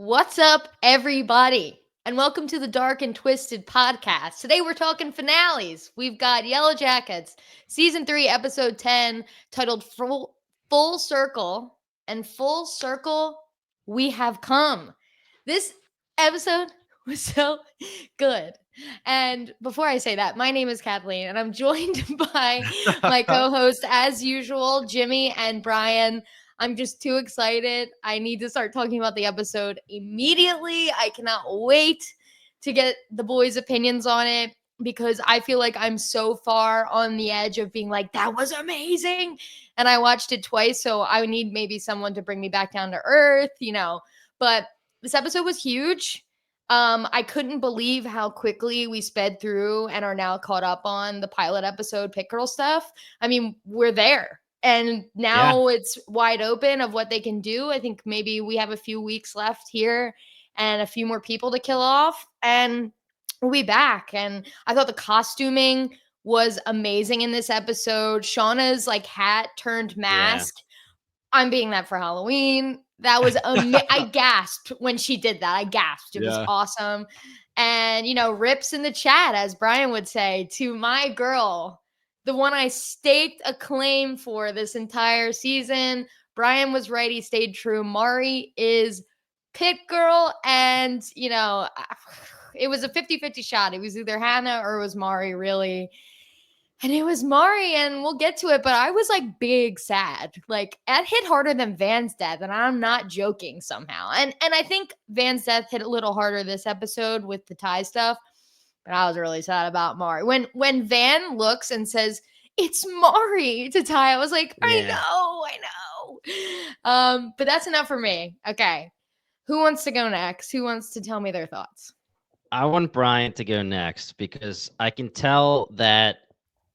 What's up, everybody? And welcome to the Dark and Twisted podcast. Today we're talking finales. We've got Yellowjackets, season 3, episode 10, titled Full Circle. And full circle, we have come. This episode was so good. And before I say that, my name is Kathleen, and I'm joined by my co host, as usual, Jimmy and Brian. I'm just too excited. I need to start talking about the episode immediately. I cannot wait to get the boys' opinions on it because I feel like I'm so far on the edge of being like, that was amazing. And I watched it twice, so I need maybe someone to bring me back down to earth. But this episode was huge. I couldn't believe how quickly we sped through and are now caught up on the pilot episode Pit Girl stuff. I mean, we're there. And now it's wide open of what they can do. I think maybe we have a few weeks left here and a few more people to kill off, and we'll be back. And I thought the costuming was amazing in this episode. Shauna's like hat turned mask. I'm being that for Halloween. That was I gasped when she did that. I gasped. It was awesome. And rips in the chat, as Brian would say, to my girl, the one I staked a claim for this entire season. Brian was right. He stayed true. Mari is Pit Girl. And, it was a 50-50 shot. It was either Hannah or it was Mari, really. And it was Mari, and we'll get to it, but I was like big sad. Like, it hit harder than Van's death, and I'm not joking somehow. And I think Van's death hit a little harder this episode with the Ty stuff, but I was really sad about Mari. When Van looks and says, "It's Mari" to Ty, I was like, I know. But that's enough for me. Okay. Who wants to go next? Who wants to tell me their thoughts? I want Brian to go next because I can tell that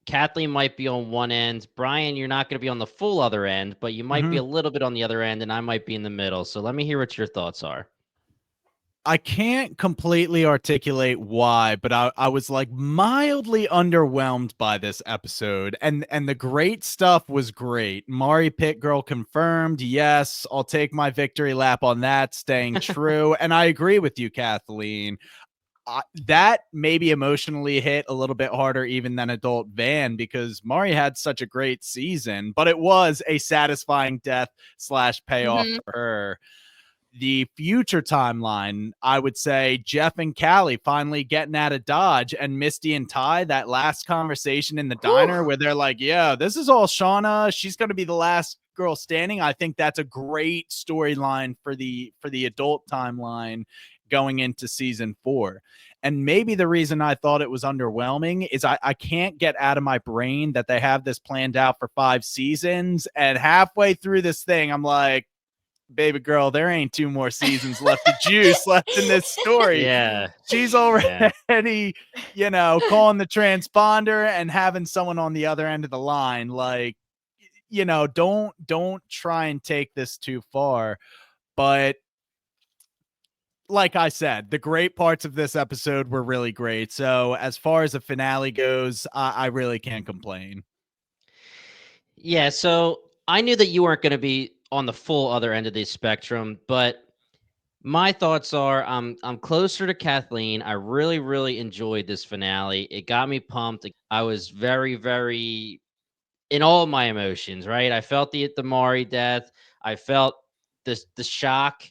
Kathleen might be on one end. Brian, you're not going to be on the full other end, but you might be a little bit on the other end, and I might be in the middle. So let me hear what your thoughts are. I can't completely articulate why, but I was like mildly underwhelmed by this episode. And the great stuff was great. Mari Pit Girl confirmed. Yes, I'll take my victory lap on that, staying true. And I agree with you, Kathleen. That maybe emotionally hit a little bit harder even than adult Van, because Mari had such a great season, but it was a satisfying death / payoff for her. The future timeline, I would say Jeff and Callie finally getting out of Dodge, and Misty and Ty, that last conversation in the diner where they're like, yeah, this is all Shauna. She's going to be the last girl standing. I think that's a great storyline for the adult timeline going into season 4. And maybe the reason I thought it was underwhelming is I can't get out of my brain that they have this planned out for 5 seasons. And halfway through this thing, I'm like, baby girl, there ain't 2 more seasons left of juice left in this story. Yeah. She's already, calling the transponder and having someone on the other end of the line. Like, don't try and take this too far. But like I said, the great parts of this episode were really great. So as far as the finale goes, I really can't complain. Yeah, so I knew that you weren't going to be on the full other end of the spectrum, but my thoughts are I'm closer to Kathleen. I really, really enjoyed this finale. It got me pumped. I was very, very in all of my emotions, right? I felt the Mari death. I felt the shock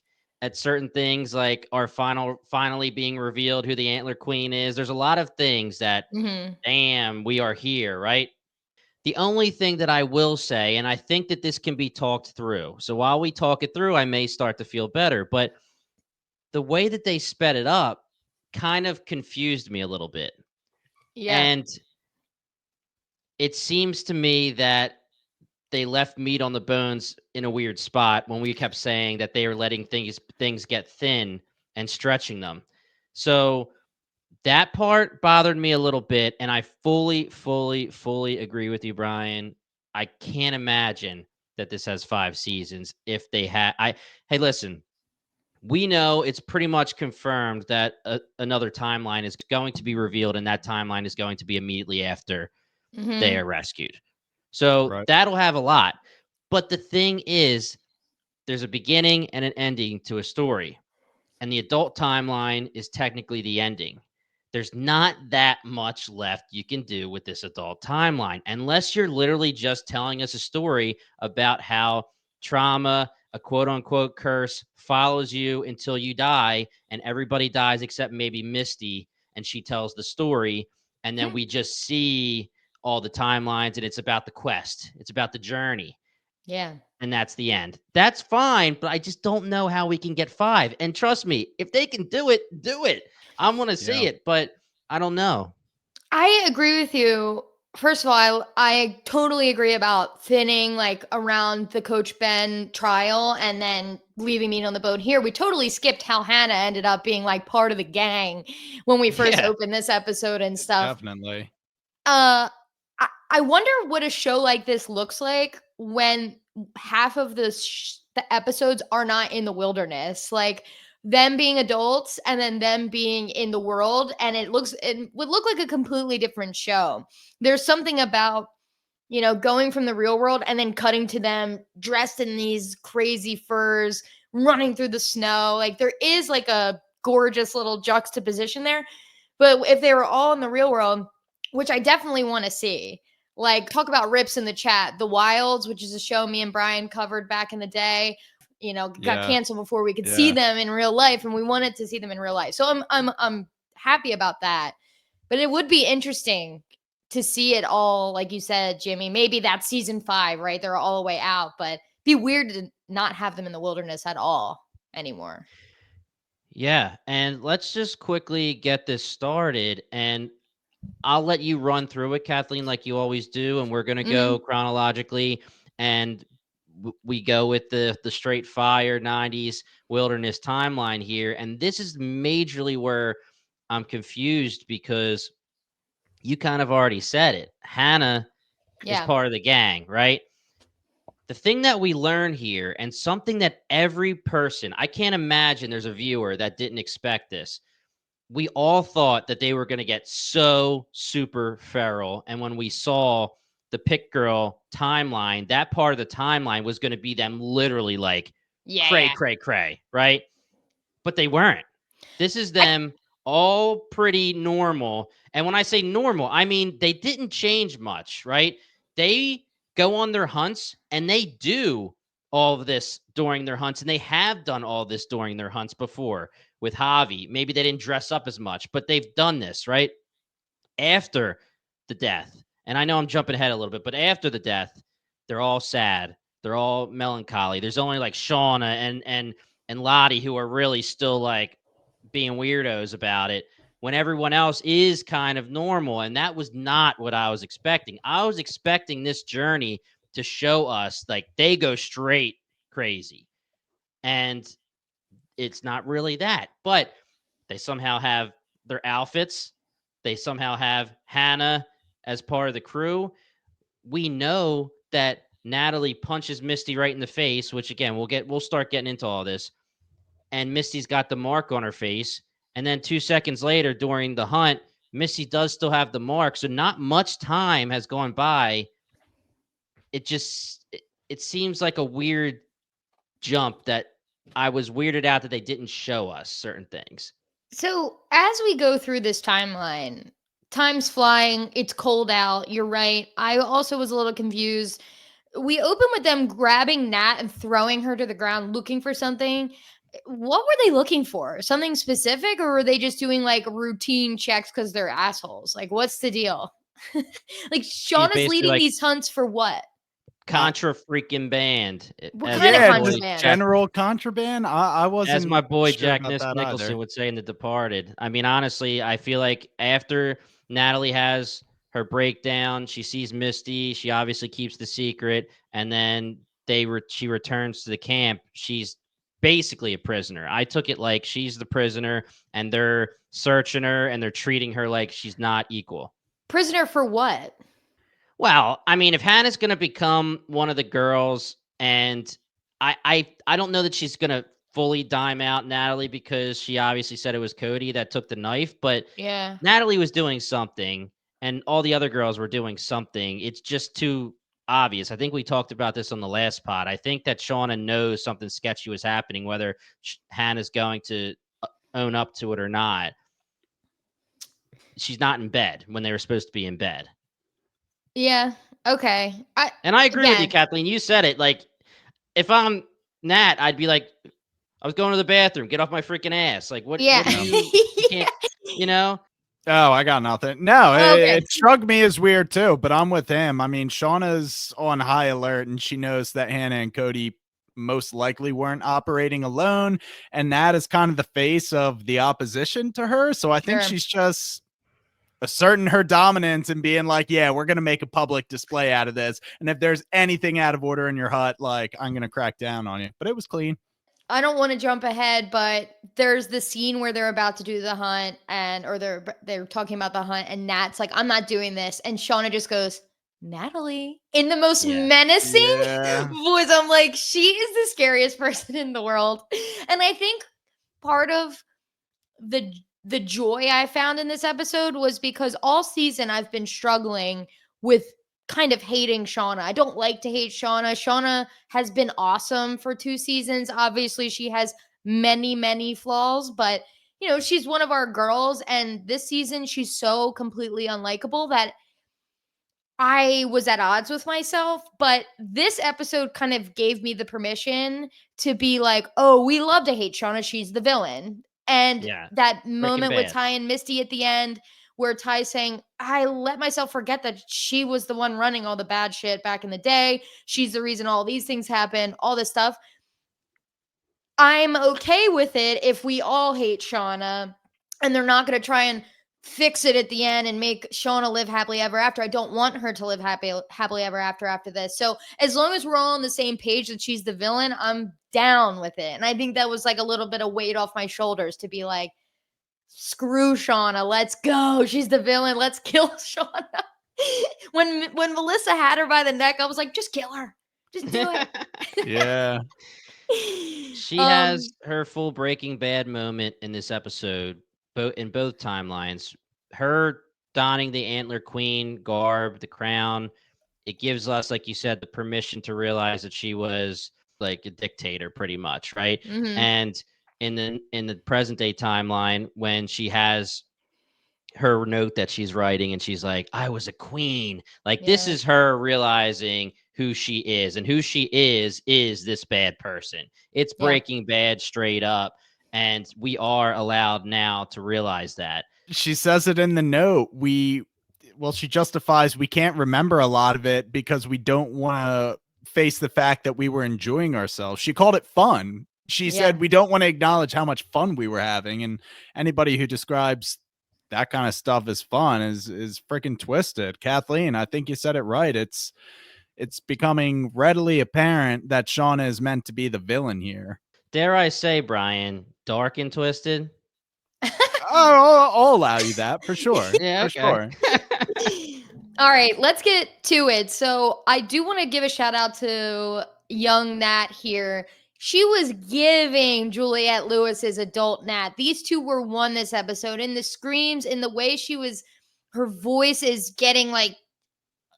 at certain things, like our finally being revealed who the Antler Queen is. There's a lot of things that, damn, we are here, right? The only thing that I will say, and I think that this can be talked through. So while we talk it through, I may start to feel better. But the way that they sped it up kind of confused me a little bit. Yeah. And it seems to me that they left meat on the bones in a weird spot when we kept saying that they were letting things get thin and stretching them. So that part bothered me a little bit, and I fully agree with you, Brian. I can't imagine that this has 5 seasons if they had. Hey, listen, we know it's pretty much confirmed that another timeline is going to be revealed, and that timeline is going to be immediately after they are rescued. So that'll have a lot. But the thing is, there's a beginning and an ending to a story. and the adult timeline is technically the ending. There's not that much left you can do with this adult timeline unless you're literally just telling us a story about how trauma, a quote unquote curse, follows you until you die, and everybody dies except maybe Misty, and she tells the story, and then we just see all the timelines, and it's about the quest, it's about the journey. Yeah. And that's the end. That's fine, but I just don't know how we can get 5. And trust me, if they can do it, do it. I want to see it, but I don't know. I agree with you. First of all, I totally agree about thinning like around the Coach Ben trial and then leaving meat on the bone here. We totally skipped how Hannah ended up being like part of the gang when we first opened this episode and stuff. Definitely. I wonder what a show like this looks like when half of the episodes are not in the wilderness. Like them being adults and then them being in the world, and it would look like a completely different show. There's something about, you know, going from the real world and then cutting to them dressed in these crazy furs, running through the snow. Like there is like a gorgeous little juxtaposition there. But if they were all in the real world, which I definitely want to see, like talk about rips in the chat, The Wilds, which is a show me and Brian covered back in the day, you know, got canceled before we could see them in real life, and we wanted to see them in real life. So I'm happy about that. But it would be interesting to see it all, like you said, Jimmy. Maybe that's season 5, right? They're all the way out, but be weird to not have them in the wilderness at all anymore. Yeah, and let's just quickly get this started, and I'll let you run through it, Kathleen, like you always do, and we're going to go chronologically, and we go with the straight fire 90s wilderness timeline here. And this is majorly where I'm confused because you kind of already said it. Hannah is part of the gang, right? The thing that we learn here, and something that every person, I can't imagine there's a viewer that didn't expect this. We all thought that they were going to get so super feral. And when we saw the Pick Girl timeline, that part of the timeline was going to be them literally like cray, right? But they weren't. This is them all pretty normal. And when I say normal, I mean they didn't change much, right? They go on their hunts and they do all of this during their hunts, and they have done all this during their hunts before with Javi. Maybe they didn't dress up as much, but they've done this, right? After the death. And I know I'm jumping ahead a little bit, but after the death, they're all sad. They're all melancholy. There's only like Shauna and Lottie who are really still like being weirdos about it, when everyone else is kind of normal. And that was not what I was expecting. I was expecting this journey to show us like they go straight crazy. And it's not really that, but they somehow have their outfits. They somehow have Hannah as part of the crew. We know that Natalie punches Misty right in the face, which again, we'll start getting into all this. And Misty's got the mark on her face. And then 2 seconds later during the hunt, Misty does still have the mark. So not much time has gone by. It seems like a weird jump that I was weirded out that they didn't show us certain things. So as we go through this timeline, time's flying. It's cold out. You're right. I also was a little confused. We open with them grabbing Nat and throwing her to the ground, looking for something. What were they looking for? Something specific, or were they just doing like routine checks because they're assholes? Like, what's the deal? Like, Shauna's leading like, these hunts for what? Contra freaking band. What kind of contraband? General contraband? I wasn't. As my boy sure Jack about Nicholson would say in The Departed. I mean, honestly, I feel like after Natalie has her breakdown, she sees Misty. She obviously keeps the secret, and then she returns to the camp. She's basically a prisoner. I took it like she's the prisoner, and they're searching her, and they're treating her like she's not equal. Prisoner for what? Well, I mean, if Hannah's going to become one of the girls, and I don't know that she's going to fully dime out Natalie, because she obviously said it was Cody that took the knife, but yeah, Natalie was doing something and all the other girls were doing something. It's just too obvious. I think we talked about this on the last pod. I think that Shauna knows something sketchy was happening, whether Hannah's going to own up to it or not, she's not in bed when they were supposed to be in bed. Yeah. Okay. And I agree with you, Again, Kathleen. You said it. Like, if I'm Nat, I'd be like, I was going to the bathroom. Get off my freaking ass. Like, what yeah. do you can't, you know? Oh, I got nothing. No, Okay. it struck me as weird too, but I'm with him. I mean, Shauna's on high alert and she knows that Hannah and Cody most likely weren't operating alone. And that is kind of the face of the opposition to her. So I think Sure. she's just asserting her dominance and being like, yeah, we're going to make a public display out of this. And if there's anything out of order in your hut, like, I'm going to crack down on you. But it was clean. I don't want to jump ahead, but there's the scene where they're about to do the hunt or they're talking about the hunt and Nat's like, I'm not doing this. And Shauna just goes, Natalie, in the most Yeah. menacing Yeah. voice. I'm like, she is the scariest person in the world. And I think part of the joy I found in this episode was because all season I've been struggling with kind of hating Shauna. I don't like to hate Shauna. Shauna has been awesome for 2 seasons. Obviously, she has many, many flaws, but you know, she's one of our girls, and this season she's so completely unlikable that I was at odds with myself. But this episode kind of gave me the permission to be like, oh, we love to hate Shauna. She's the villain. And Yeah. that moment with bad. Ty and Misty at the end, where Ty's saying, I let myself forget that she was the one running all the bad shit back in the day. She's the reason all these things happen, all this stuff. I'm okay with it if we all hate Shauna and they're not going to try and fix it at the end and make Shauna live happily ever after. I don't want her to live happily ever after this. So as long as we're all on the same page that she's the villain, I'm down with it. And I think that was like a little bit of weight off my shoulders to be like, screw Shauna, let's go. She's the villain. Let's kill Shauna. when Melissa had her by the neck, I was like, just kill her. Just do it. Yeah. She has her full Breaking Bad moment in this episode, in both timelines. Her donning the Antler Queen garb, the crown, it gives us, like you said, the permission to realize that she was like a dictator, pretty much, right? Mhm. And in the present day timeline, when she has her note that she's writing and she's like, I was a queen. Like, this Yeah. is her realizing who she is, and who she is this bad person. It's Yeah. Breaking Bad straight up. And we are allowed now to realize that. She says it in the note. She justifies we can't remember a lot of it because we don't want to face the fact that we were enjoying ourselves. She called it fun. She said we don't want to acknowledge how much fun we were having. And anybody who describes that kind of stuff as fun is freaking twisted. Kathleen, I think you said it right. It's becoming readily apparent that Shauna is meant to be the villain here. Dare I say, Brian, dark and twisted? I'll allow you that for sure. Yeah, for okay. sure. All right, let's get to it. So I do want to give a shout out to young Nat here. She was giving Juliette Lewis's adult Nat. These two were one this episode. In the screams, in the way her voice is getting like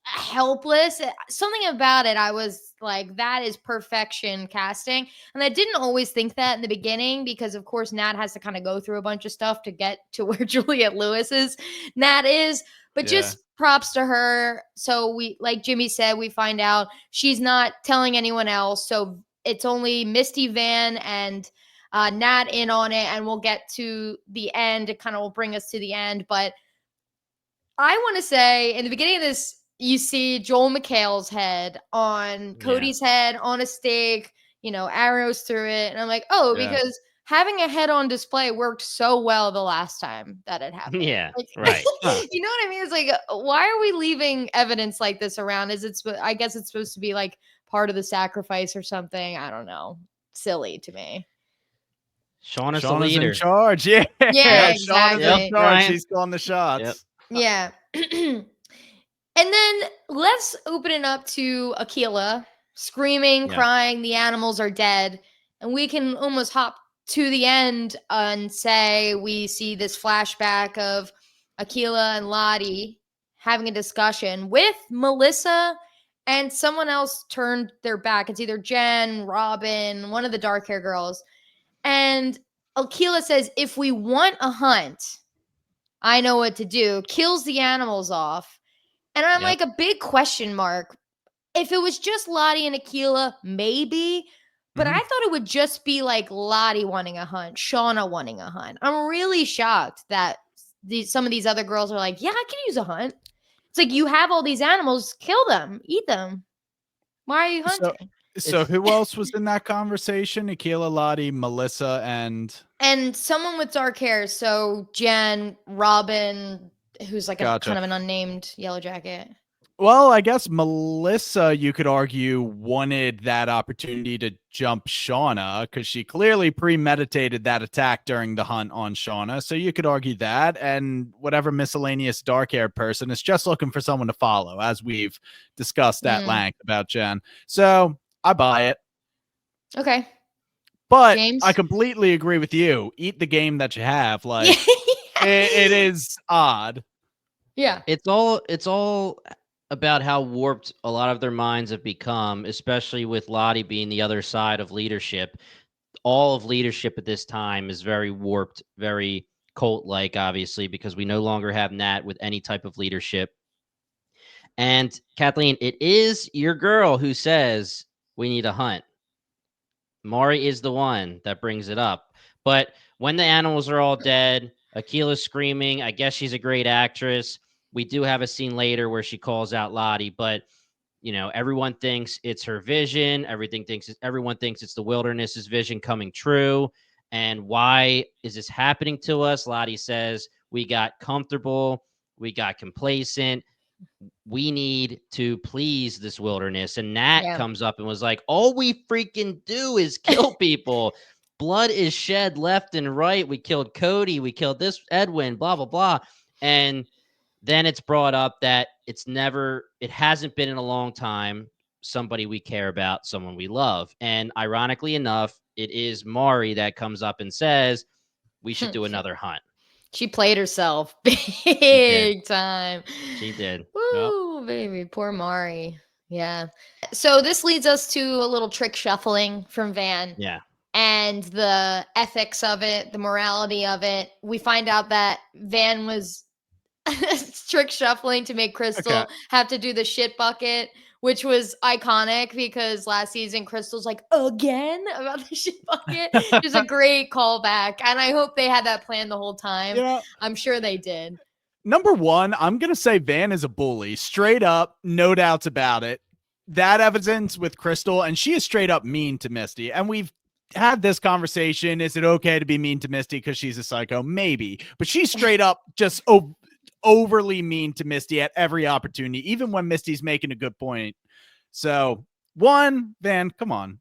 helpless. Something about it, I was like, that is perfection casting. And I didn't always think that in the beginning because, of course, Nat has to kind of go through a bunch of stuff to get to where Juliette Lewis's Nat is. But just props to her. So we, like Jimmy said, we find out she's not telling anyone else. So it's only Misty, Van, and Nat in on it. And we'll get to the end. It kind of will bring us to the end. But I want to say in the beginning of this, you see Joel McHale's head on Cody's head on a stake, arrows through it. And I'm like, because having a head on display worked so well the last time that it happened. Yeah, like, right. You know what I mean? It's like, why are we leaving evidence like this around? I guess it's supposed to be like part of the sacrifice or something. I don't know. Silly to me. Shauna's the leader. In charge. Yeah. Yeah, Shauna's exactly. in charge. Brian. She's calling the shots. Yep. Yeah. And then let's open it up to Akilah screaming, crying, the animals are dead. And we can almost hop to the end and say we see this flashback of Akilah and Lottie having a discussion with Melissa, and someone else turned their back. It's either Jen, Robin, one of the dark hair girls. And Akila says, if we want a hunt, I know what to do. Kills the animals off. And I'm Yep. like a big question mark. If it was just Lottie and Akila, maybe. But I thought it would just be like Lottie wanting a hunt, Shauna wanting a hunt. I'm really shocked that some of these other girls are like, yeah, I can use a hunt. It's like, you have all these animals, kill them, eat them. Why are you hunting? So who else was in that conversation? Akila, Lottie, Melissa, and someone with dark hair. So Jen, Robin, who's like a kind of an unnamed yellow jacket. Well, I guess Melissa, you could argue, wanted that opportunity to jump Shauna because she clearly premeditated that attack during the hunt on Shauna. So you could argue that. And whatever miscellaneous dark haired person is just looking for someone to follow, as we've discussed at length about Jen. So I buy it. Okay. But James? I completely agree with you. Eat the game that you have. Like, it is odd. Yeah. It's all about how warped a lot of their minds have become, especially with Lottie being the other side of leadership. All of leadership at this time is very warped, very cult-like, obviously, because we no longer have Nat with any type of leadership. And Kathleen, it is your girl who says we need a hunt. Mari is the one that brings it up. But when the animals are all dead, Akila's screaming. I guess she's a great actress. We do have a scene later where she calls out Lottie, but everyone thinks it's her vision. Everyone thinks it's the wilderness's vision coming true. And why is this happening to us? Lottie says, we got comfortable. We got complacent. We need to please this wilderness. And Nat comes up and was like, all we freaking do is kill people. Blood is shed left and right. We killed Cody. We killed this Edwin, blah, blah, blah. And then it's brought up that it hasn't been in a long time, somebody we care about, someone we love. And ironically enough, it is Mari that comes up and says, we should do another hunt. She played herself big time. She did. Woo, baby. Poor Mari. Yeah. So this leads us to a little trick shuffling from Van. Yeah. And the ethics of it, the morality of it. We find out that Van was trick shuffling to make Crystal have to do the shit bucket, which was iconic because last season Crystal's like, again about the shit bucket. It was a great callback. And I hope they had that plan the whole time. Yeah. I'm sure they did. Number one, I'm going to say Van is a bully. Straight up, no doubts about it. That evidence with Crystal, and she is straight up mean to Misty. And we've had this conversation. Is it okay to be mean to Misty because she's a psycho? Maybe. But she's straight up just overly mean to Misty at every opportunity, even when Misty's making a good point. So, one, Van, come on.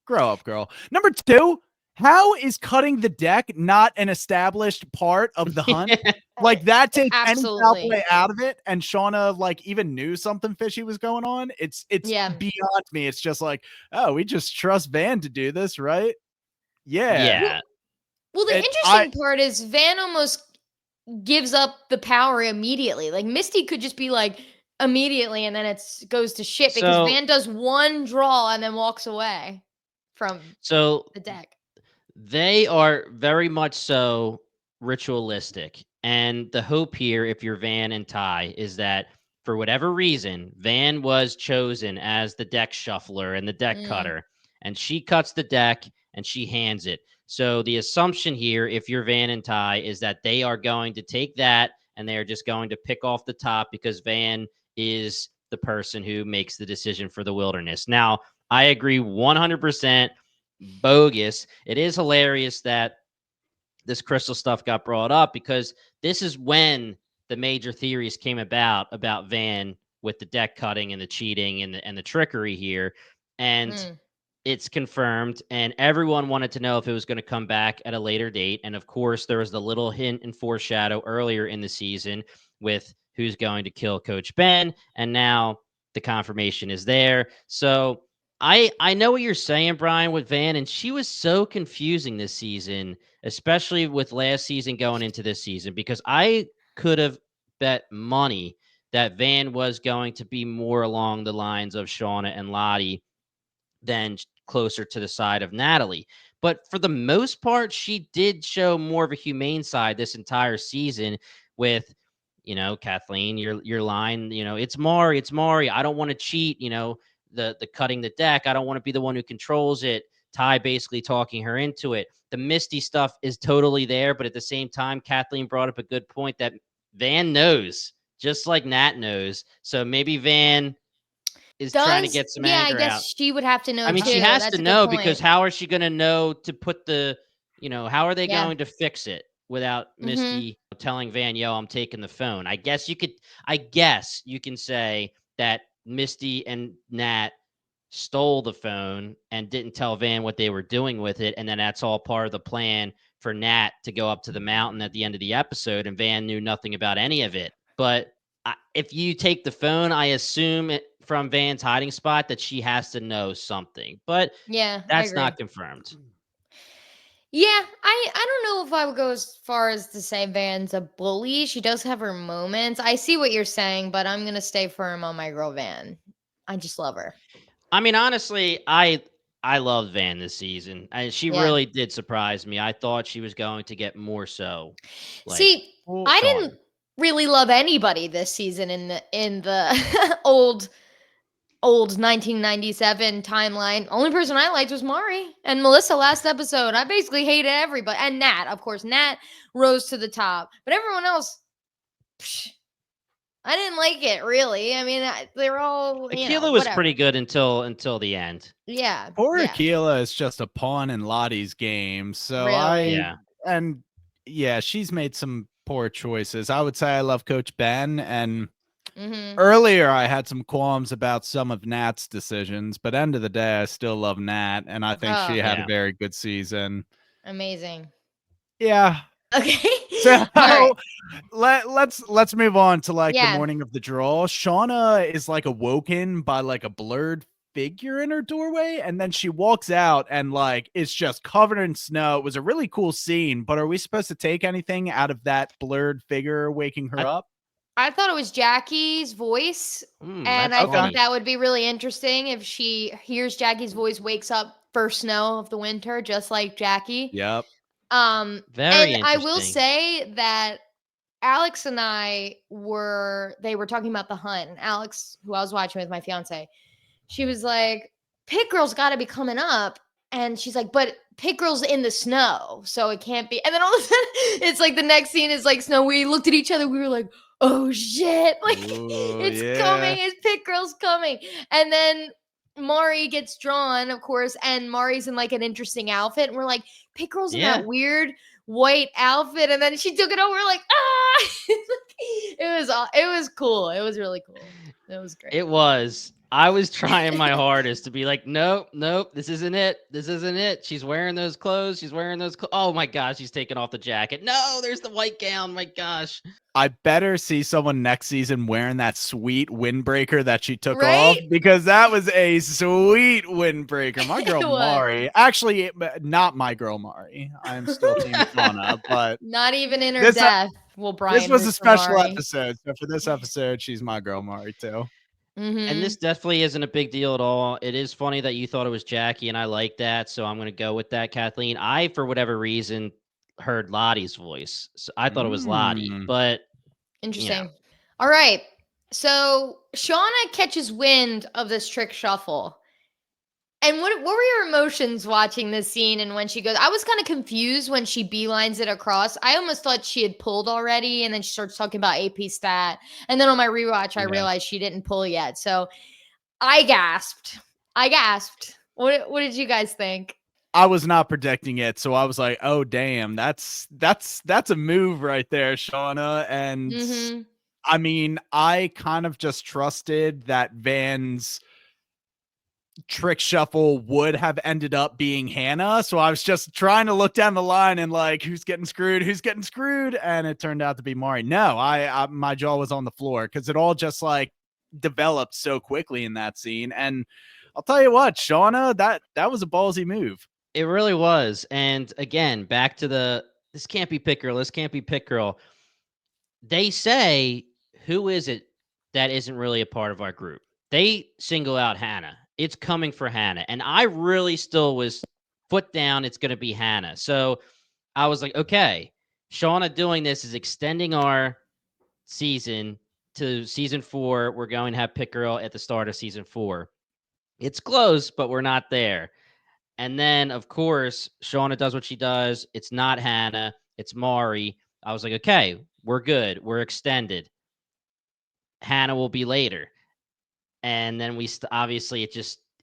Grow up, girl. Number two, how is cutting the deck not an established part of the hunt? Like, that takes any foul play out of it, and Shauna, like, even knew something fishy was going on. It's beyond me. It's just like, oh, we just trust Van to do this, right? Yeah. Well, the interesting part is Van almost gives up the power immediately. Like, Misty could just be like immediately, and then it goes to shit because Van does one draw and then walks away from the deck. They are very much so ritualistic. And the hope here, if you're Van and Ty, is that for whatever reason, Van was chosen as the deck shuffler and the deck cutter. And she cuts the deck and she hands it. So the assumption here, if you're Van and Ty, is that they are going to take that and they are just going to pick off the top because Van is the person who makes the decision for the wilderness. Now, I agree 100%. Bogus. It is hilarious that this Crystal stuff got brought up because this is when the major theories came about Van with the deck cutting and the cheating and the trickery here. And it's confirmed, and everyone wanted to know if it was going to come back at a later date. And of course, there was the little hint and foreshadow earlier in the season with who's going to kill Coach Ben, and now the confirmation is there. So I know what you're saying, Brian, with Van, and she was so confusing this season, especially with last season going into this season, because I could have bet money that Van was going to be more along the lines of Shauna and Lottie than closer to the side of Natalie. But for the most part, she did show more of a humane side this entire season with, Kathleen, your line, it's Maury. I don't want to cheat, the cutting the deck. I don't want to be the one who controls it. Ty basically talking her into it. The Misty stuff is totally there, but at the same time, Kathleen brought up a good point that Van knows, just like Nat knows. So maybe Van is trying to get some I anger out. guess she would have to know I mean, too. she has That's to a good know point. because how is she going to know to put how are they Yeah. going to fix it without Misty telling Van, yo, I'm taking the phone? I guess you can say that Misty and Nat stole the phone and didn't tell Van what they were doing with it. And then that's all part of the plan for Nat to go up to the mountain at the end of the episode. And Van knew nothing about any of it. But if you take the phone, I assume from Van's hiding spot that she has to know something. But yeah, that's not confirmed. Yeah, I don't know if I would go as far as to say Van's a bully. She does have her moments. I see what you're saying, but I'm gonna stay firm on my girl Van. I just love her. I mean, honestly, I loved Van this season. She really did surprise me. I thought she was going to get more so. See, I didn't really love anybody this season in the old 1997 timeline. Only person I liked was Mari and Melissa last episode. I basically hated everybody. And Nat, of course. Nat rose to the top. But everyone else, I didn't like it, really. I mean, they're all, Akila was pretty good until the end. Yeah. Poor Akila is just a pawn in Lottie's game. So she's made some poor choices. I would say I love Coach Ben, and earlier I had some qualms about some of Nat's decisions, but end of the day, I still love Nat, and I think she had a very good season. Amazing. Yeah. Okay. So right. let's move on to the morning of the draw. Shauna is awoken by a blurred figure in her doorway, and then she walks out and it's just covered in snow. It was a really cool scene, but are we supposed to take anything out of that blurred figure waking her up? I thought it was Jackie's voice, and I think that would be really interesting if she hears Jackie's voice, wakes up first snow of the winter, just like Jackie. Yep. Very interesting. I will say that Alex and I were talking about the hunt, and Alex, who I was watching with my fiance, she was like, Pit Girl's got to be coming up. And she's like, but Pit Girl's in the snow, so it can't be. And then all of a sudden, it's the next scene is snow. We looked at each other. We were like, oh, shit. It's coming. It's Pit Girl's coming. And then Mari gets drawn, of course, and Mari's in an interesting outfit. And we're like, Pit Girl's in that weird white outfit. And then she took it over. We're like, ah. It was cool. It was really cool. It was great. It was. I was trying my hardest to be like, nope, this isn't it. This isn't it. She's wearing those clothes. Oh my gosh, she's taking off the jacket. No, there's the white gown. My gosh. I better see someone next season wearing that sweet windbreaker that she took off, because that was a sweet windbreaker. My girl Mari. Actually, not my girl Mari. I'm still Team Shauna, but not even in her death. This was a special episode. So for this episode, she's my girl Mari too. And this definitely isn't a big deal at all. It is funny that you thought it was Jackie, and I like that, so I'm going to go with that, Kathleen. I, for whatever reason, heard Lottie's voice. So I thought it was Lottie, but interesting. All right. So Shauna catches wind of this trick shuffle. And what were your emotions watching this scene and when she goes? I was kind of confused when she beelines it across. I almost thought she had pulled already, and then she starts talking about AP stat. And then on my rewatch, I realized she didn't pull yet. So I gasped. What did you guys think? I was not predicting it, so I was like, "Oh, damn, that's a move right there, Shauna." And I mean, I kind of just trusted that Van's trick shuffle would have ended up being Hannah, so I was just trying to look down the line and who's getting screwed, and it turned out to be Mari. No, I my jaw was on the floor because it all just developed so quickly in that scene. And I'll tell you what, Shauna, that was a ballsy move. It really was. And again, back to this can't be Pit Girl. This can't be Pit Girl. They say, who is it that isn't really a part of our group? They single out Hannah. It's coming for Hannah. And I really still was foot down, it's going to be Hannah. So I was like, okay, Shauna doing this is extending our season to season 4. We're going to have Pick Girl at the start of season 4. It's close, but we're not there. And then, of course, Shauna does what she does. It's not Hannah. It's Mari. I was like, okay, we're good. We're extended. Hannah will be later. And then obviously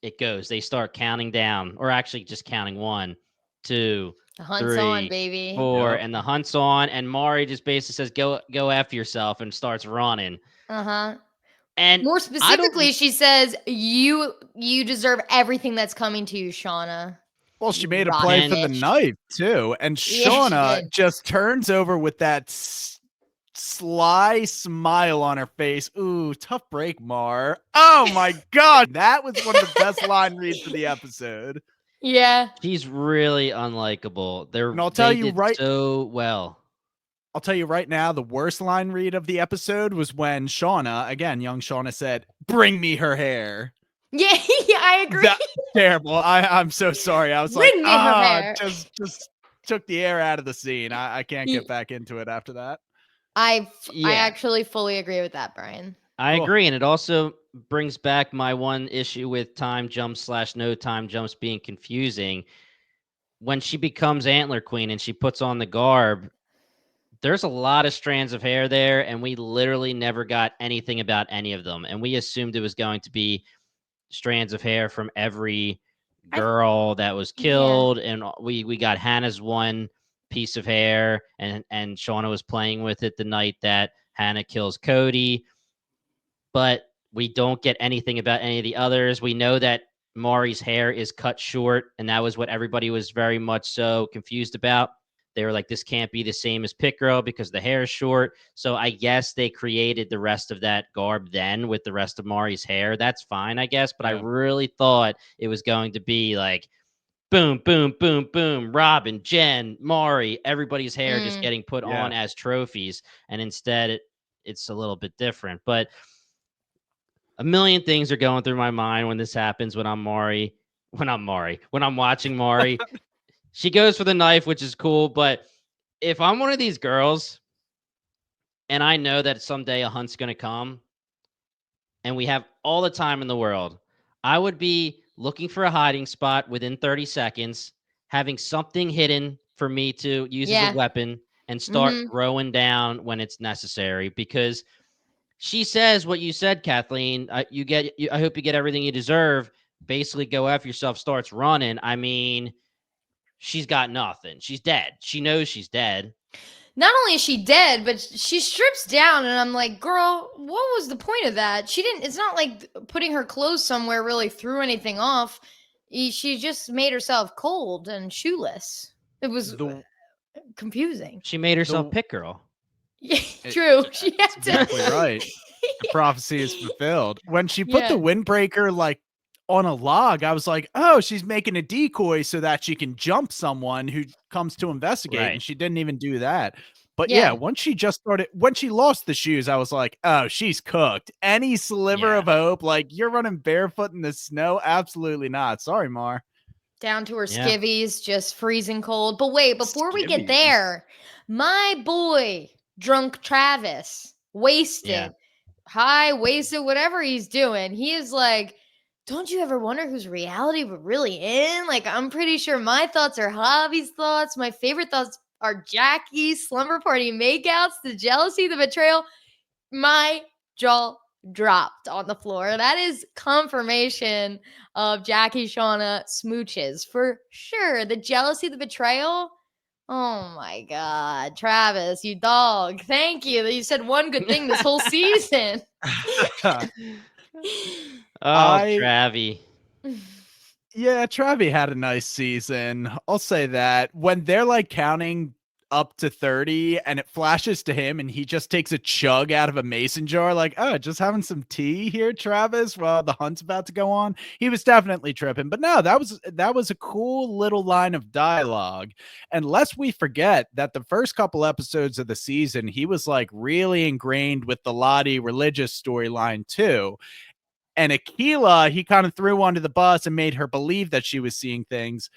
it goes. They start counting down, or actually just counting 1, 2, The hunt's 3, on, baby. 4, Yep. and the hunt's on. And Mari just basically says, "Go after yourself," and starts running. And More specifically, she says, "You deserve everything that's coming to you, Shauna." Well, she made a rotten play for the bitch. knife too, and Yeah, she Shauna did. just turns over with that sly smile on her face. Ooh, tough break, Mar. Oh my god, that was one of the best line reads of the episode. Yeah. She's really unlikable. And I'll tell They you did right, so well. I'll tell you right now, the worst line read of the episode was when Shauna, again, young Shauna, said, "Bring me her hair." Yeah, I agree. That's terrible. I'm so sorry. I was Bring me her hair. just took the air out of the scene. I can't Ye- get back into it after that. I Yeah. actually fully agree with that, Brian. I Cool. agree, and it also brings back my one issue with time jumps / no time jumps being confusing. When she becomes Antler Queen and she puts on the garb, there's a lot of strands of hair there, and we literally never got anything about any of them. And we assumed it was going to be strands of hair from every girl that was killed, and we got Hannah's one piece of hair, and Shauna was playing with it the night that Hannah kills Cody. But we don't get anything about any of the others. We know that Mari's hair is cut short, and that was what everybody was very much so confused about. They were like, this can't be the same as Pit Girl because the hair is short. So I guess they created the rest of that garb then with the rest of Mari's hair. That's fine, I guess. But I really thought it was going to be like, boom, boom, boom, boom, Robin, Jen, Mari, everybody's hair just getting put on as trophies. And instead, it's a little bit different. But a million things are going through my mind when this happens, when I'm watching Mari. She goes for the knife, which is cool. But if I'm one of these girls and I know that someday a hunt's going to come and we have all the time in the world, I would be looking for a hiding spot within 30 seconds, having something hidden for me to use as a weapon, and start throwing down when it's necessary. Because she says what you said, Kathleen. I hope you get everything you deserve. Basically, go after yourself, starts running. I mean, she's got nothing. She's dead. She knows she's dead. Not only is she dead, but she strips down, and I'm like, girl, what was the point of that? She didn't. It's not like putting her clothes somewhere really threw anything off. She just made herself cold and shoeless. It was confusing. She made herself Pit Girl. Yeah, true. She had exactly right. The prophecy is fulfilled. When she put the windbreaker like on a log, I was like, oh, she's making a decoy so that she can jump someone who comes to investigate. Right. And she didn't even do that. But once she lost the shoes, I was like, oh, she's cooked. Any sliver of hope, like you're running barefoot in the snow? Absolutely not. Sorry, Mar. Down to her skivvies, just freezing cold. But wait, before we get there, my boy, drunk Travis, wasted, high-waisted, whatever he's doing, he is like, don't you ever wonder whose reality we're really in? Like, I'm pretty sure my thoughts are Javi's thoughts. My favorite thoughts are Jackie's slumber party makeouts, the jealousy, the betrayal. My jaw dropped on the floor. That is confirmation of Jackie Shauna smooches for sure. The jealousy, the betrayal. Oh my God, Travis, you dog. Thank you. You said one good thing this whole season. Travi. Yeah, Travi had a nice season. I'll say that. When they're like counting up to 30 and it flashes to him and he just takes a chug out of a mason jar, like, oh, just having some tea here, Travis, while the hunt's about to go on. He was definitely tripping. But no, that was a cool little line of dialogue. And lest we forget that the first couple episodes of the season, he was like really ingrained with the Lottie religious storyline too. And Aquila, he kind of threw onto the bus and made her believe that she was seeing things.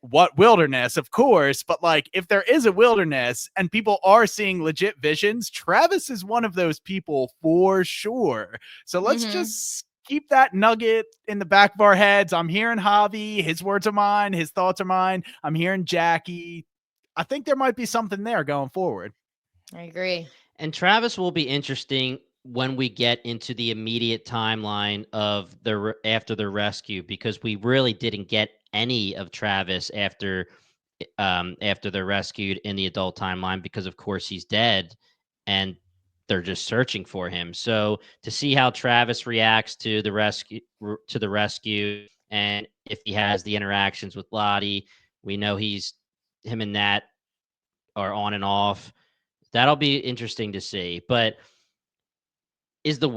what wilderness, of course, but like if there is a wilderness and people are seeing legit visions, Travis is one of those people for sure. So let's just keep that nugget in the back of our heads. I'm hearing Javi, his words are mine, his thoughts are mine. I'm hearing Jackie. I think there might be something there going forward. I agree. And Travis will be interesting when we get into the immediate timeline of after the rescue, because we really didn't get any of Travis after they're rescued in the adult timeline, because of course he's dead and they're just searching for him. So to see how Travis reacts to the rescue, and if he has the interactions with Lottie, we know him and Nat are on and off. That'll be interesting to see. But was the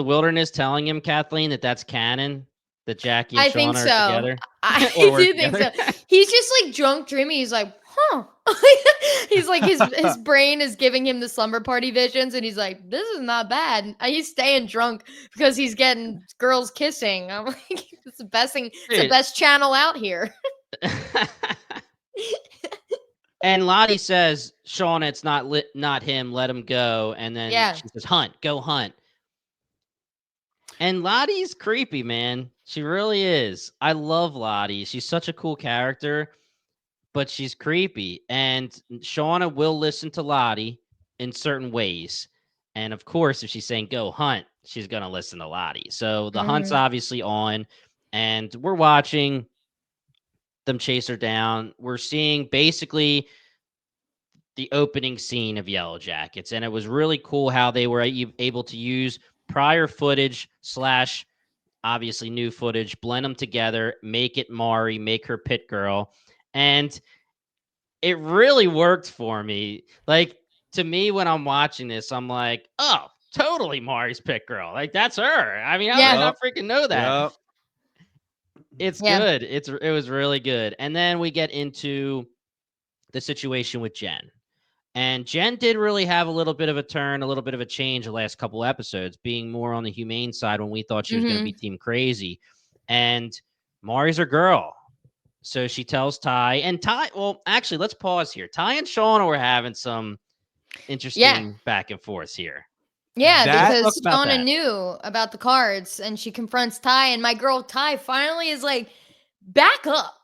wilderness telling him, Kathleen, that that's canon, that Jackie and Shauna are together? I do think so. He's just like drunk dreaming. He's like, huh. He's like, his brain is giving him the slumber party visions, and he's like, this is not bad. And he's staying drunk because he's getting girls kissing. I'm like, it's the best thing. It's the best channel out here. And Lottie says, Shauna, it's not him. Let him go. And then she says, hunt, go hunt. And Lottie's creepy, man. She really is. I love Lottie. She's such a cool character, but she's creepy. And Shauna will listen to Lottie in certain ways. And of course, if she's saying go hunt, she's going to listen to Lottie. So the hunt's obviously on, and we're watching them chase her down. We're seeing basically the opening scene of Yellowjackets, and it was really cool how they were able to use prior footage / obviously new footage, blend them together, make it Mari, make her pit girl, and it really worked for me. Like, to me, when I'm watching this, I'm like, oh, totally Mari's pit girl. Like, that's her. I mean, how did I not freaking know that? Yep. It's good. It was really good. And then we get into the situation with Jen. And Jen did really have a little bit of a turn, a little bit of a change the last couple episodes, being more on the humane side when we thought she was going to be Team Crazy. And Mari's her girl. So she tells Ty, and Ty, well, actually, let's pause here. Ty and Shauna were having some interesting back and forth here. Yeah, because Shauna knew about the cards, and she confronts Ty, and my girl Ty finally is like, back up.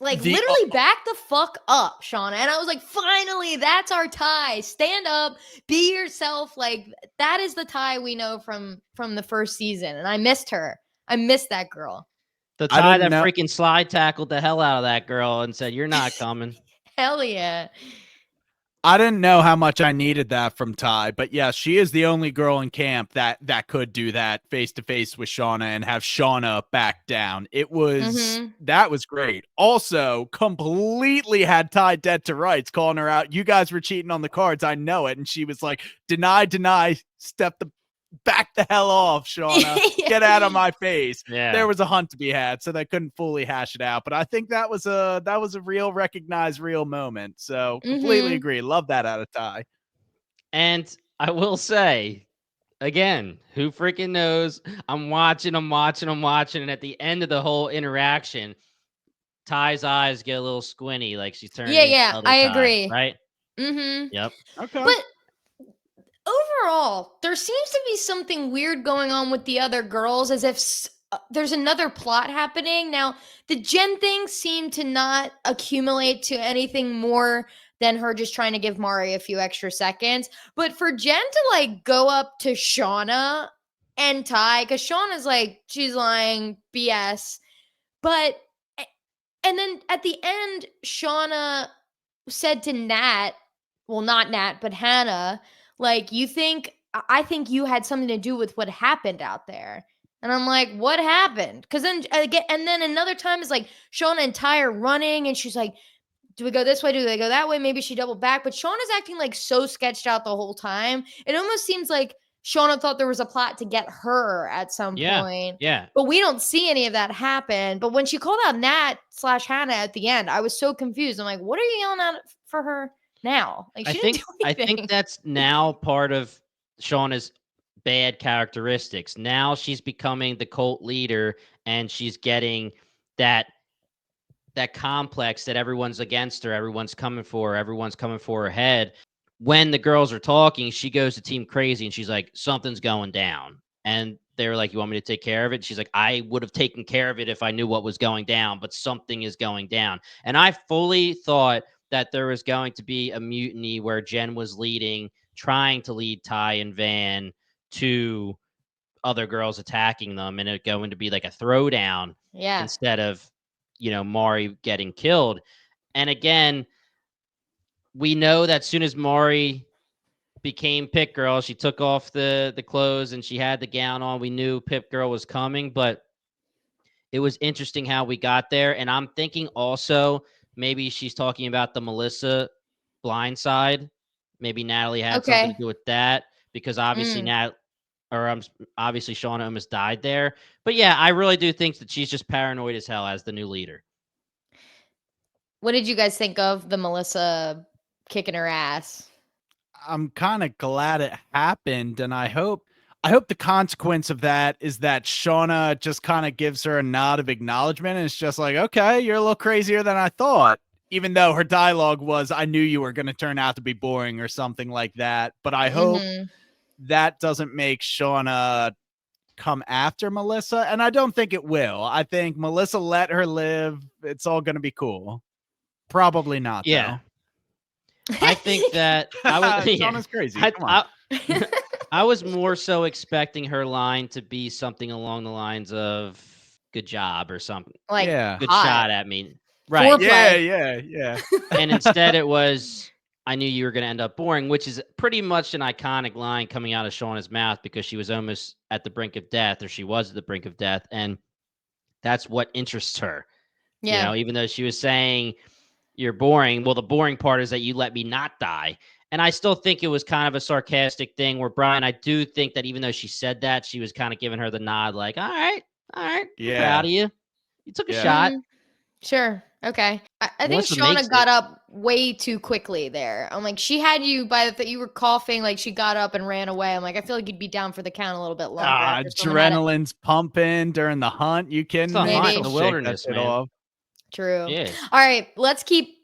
Like, literally back the fuck up, Shauna. And I was like, finally, that's our Ty. Stand up, be yourself. Like, that is the Ty we know from the first season. And I missed her. I missed that girl. The Ty that freaking slide tackled the hell out of that girl and said, you're not coming. Hell yeah. I didn't know how much I needed that from Ty, but yes, she is the only girl in camp that could do that face to face with Shauna and have Shauna back down. It was that was great. Also, completely had Ty dead to rights, calling her out. You guys were cheating on the cards. I know it. And she was like, deny, step the back the hell off, Shauna. Get out of my face. Yeah. There was a hunt to be had, so they couldn't fully hash it out. But I think that was a real recognized real moment. So completely agree. Love that out of Ty. And I will say, again, who freaking knows? I'm watching. And at the end of the whole interaction, Ty's eyes get a little squinty, like she's turning. Yeah, I agree. Right? Yep. Okay. But overall, there seems to be something weird going on with the other girls, as if there's another plot happening. Now, the Jen thing seemed to not accumulate to anything more than her just trying to give Mari a few extra seconds. But for Jen to like go up to Shauna and Ty, because Shauna's like, she's lying, BS. And then at the end, Shauna said to Nat, well, not Nat, but Hannah, like, I think you had something to do with what happened out there. And I'm like, what happened? Because then another time is like Shauna and Ty are running, and she's like, do we go this way? Do they go that way? Maybe she doubled back. But Shauna's acting like so sketched out the whole time. It almost seems like Shauna thought there was a plot to get her at some point. Yeah. But we don't see any of that happen. But when she called out Nat/Hannah at the end, I was so confused. I'm like, what are you yelling at for her now? Like, I think that's now part of Shauna's bad characteristics. Now she's becoming the cult leader, and she's getting that that complex that everyone's against her, everyone's coming for her, everyone's coming for her head. When the girls are talking, she goes to Team Crazy and she's like, something's going down. And they were like, you want me to take care of it? She's like, I would have taken care of it if I knew what was going down, but something is going down. And I fully thought that there was going to be a mutiny where Jen was trying to lead Ty and Van to other girls attacking them, and it going to be like a throwdown instead of, Maury getting killed. And again, we know that soon as Maury became Pit Girl, she took off the clothes and she had the gown on. We knew Pit Girl was coming, but it was interesting how we got there. And I'm thinking also maybe she's talking about the Melissa blind side. Maybe Natalie had something to do with that, because obviously obviously Shauna almost died there. But yeah, I really do think that she's just paranoid as hell as the new leader. What did you guys think of the Melissa kicking her ass? I'm kind of glad it happened, and I hope the consequence of that is that Shauna just kind of gives her a nod of acknowledgement, and it's just like, okay, you're a little crazier than I thought. Even though her dialogue was, I knew you were going to turn out to be boring or something like that. But I hope that doesn't make Shauna come after Melissa, and I don't think it will. I think Melissa let her live. It's all going to be cool. Probably not, though. I think that I was Shauna's crazy. Come on. I was more so expecting her line to be something along the lines of "good job" or something. Like, good hot. shot at me. Right. Foreplay. Yeah. And instead it was, I knew you were going to end up boring, which is pretty much an iconic line coming out of Shauna's mouth, because she was almost at the brink of death, or she was at the brink of death. And that's what interests her. Yeah. Even though she was saying you're boring. Well, the boring part is that you let me not die. And I still think it was kind of a sarcastic thing where, Brian, I do think that even though she said that, she was kind of giving her the nod, like, all right, I'm proud of you. You took a shot. Sure. Okay. I think Shauna got up way too quickly there. I'm like, she had you you were coughing, like she got up and ran away. I'm like, I feel like you'd be down for the count a little bit longer. Adrenaline's pumping during the hunt. You kidding me? It's in the wilderness, man. Off. True. Yeah. All right, let's keep.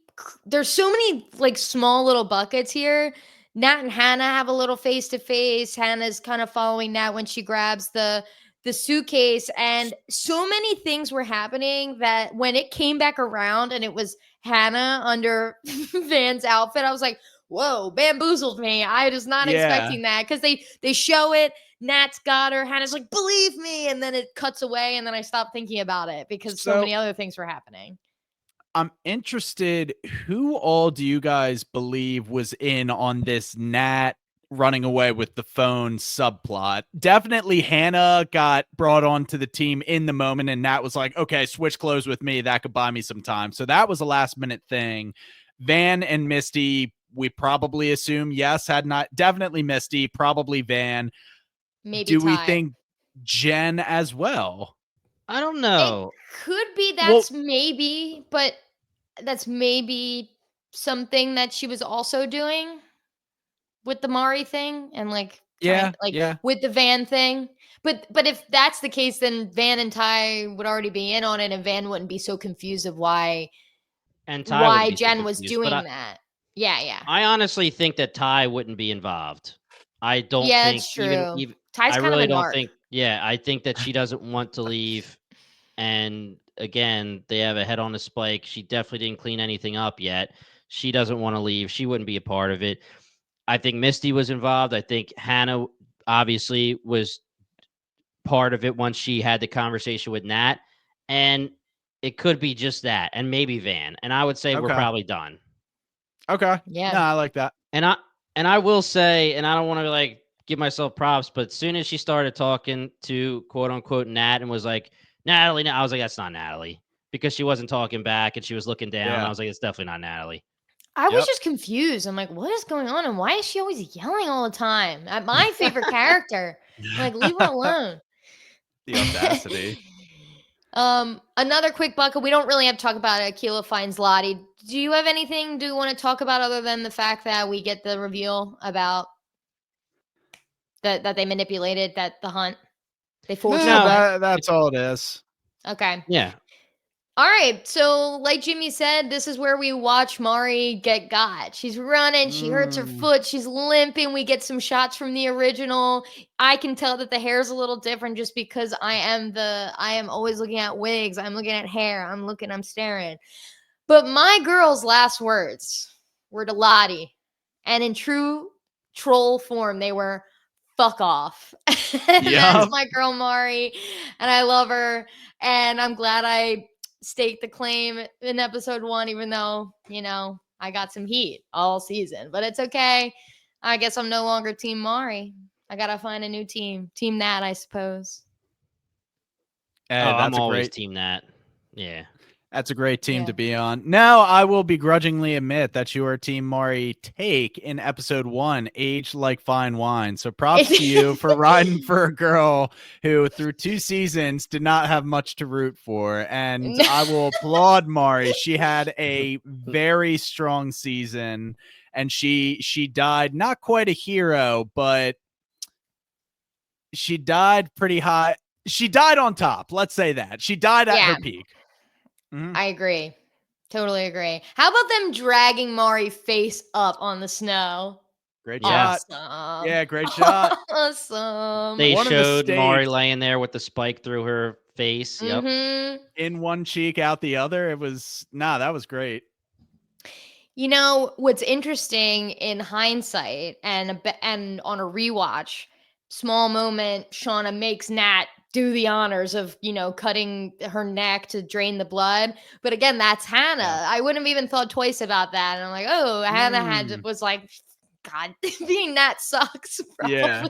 There's so many like small little buckets here. Nat and Hannah have a little face to face. Hannah's kind of following Nat when she grabs the suitcase, and so many things were happening that when it came back around and it was Hannah under Van's outfit, I was like, whoa, bamboozled me. I was not expecting that, because they show it. Nat's got her. Hannah's like, believe me. And then it cuts away. And then I stopped thinking about it because so many other things were happening. I'm interested, who all do you guys believe was in on this Nat running away with the phone subplot? Definitely Hannah got brought onto the team in the moment, and Nat was like, okay, switch clothes with me. That could buy me some time. So that was a last minute thing. Van and Misty, we probably assume, yes, had not. Definitely Misty, probably Van. Maybe do Ty. we think Jen as well? I don't know. It could be maybe, but that's maybe something that she was also doing with the Mari thing and with the Van thing. But if that's the case, then Van and Ty would already be in on it, and Van wouldn't be so confused of why Jen was doing that. Yeah. I honestly think that Ty wouldn't be involved. I don't think that's true. even Ty's I kind really of a don't narc. think. Yeah, I think that she doesn't want to leave. And again, they have a head on a spike. She definitely didn't clean anything up yet. She doesn't want to leave. She wouldn't be a part of it. I think Misty was involved. I think Hannah obviously was part of it once she had the conversation with Nat. And it could be just that. And maybe Van. And I would say we're probably done. Okay. Yeah. No, I like that. And I will say, and I don't want to give myself props, but as soon as she started talking to quote unquote Nat and was like, Natalie, I was like, that's not Natalie, because she wasn't talking back and she was looking down. I was like, it's definitely not Natalie. I was just confused. I'm like, what is going on? And why is she always yelling all the time at my favorite character? Like, leave her alone. The audacity. Another quick bucket. We don't really have to talk about it. Akilah finds Lottie. Do you have anything you want to talk about other than the fact that we get the reveal about that they manipulated the hunt? They forced that's all it is. Okay. Yeah. All right, so like Jimmy said, this is where we watch Mari get got. She's running, she hurts her foot, she's limping. We get some shots from the original. I can tell that the hair is a little different just because I am always looking at wigs, I'm looking at hair, I'm staring. But my girl's last words were to Lottie, and in true troll form, they were "fuck off." And that's Yeah. my girl Mari, and I love her, and I'm glad I staked the claim in episode 1, even though, I got some heat all season. But it's okay. I guess I'm no longer Team Mari. I gotta find a new team. Team Nat, I suppose. I'm That's a always great team that. Yeah. That's a great team Yeah. to be on. Now, I will begrudgingly admit that you are Team Mari take in episode 1, aged like fine wine. So props to you for riding for a girl who, through 2 seasons, did not have much to root for. And I will applaud Mari. She had a very strong season, and she died not quite a hero, but she died pretty high. She died on top. Let's say that. She died at her peak. I agree. Totally agree. How about them dragging Mari face up on the snow? Great Yeah. shot. Yeah, great shot. Awesome. They One of the showed Mari stakes- laying there with the spike through her face. Yep. Mhm. In one cheek, out the other. It was that was great. You know what's interesting in hindsight and on a rewatch, small moment, Shauna makes Nat do the honors of cutting her neck to drain the blood. But again, that's Hannah. Yeah. I wouldn't have even thought twice about that. And I'm like, oh, Hannah was like, God, being Nat sucks. Probably. Yeah.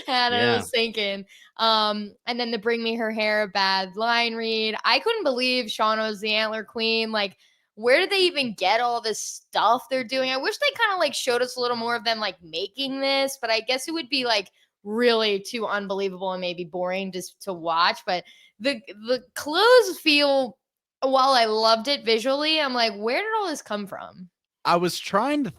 Hannah was thinking. And then the bring me her hair bad line read. I couldn't believe Shauna was the antler queen. Like, where did they even get all this stuff they're doing? I wish they kind of like showed us a little more of them like making this, but I guess it would be like really too unbelievable and maybe boring just to watch. But the clothes feel, while I loved it visually, I'm like, where did all this come from? I was trying to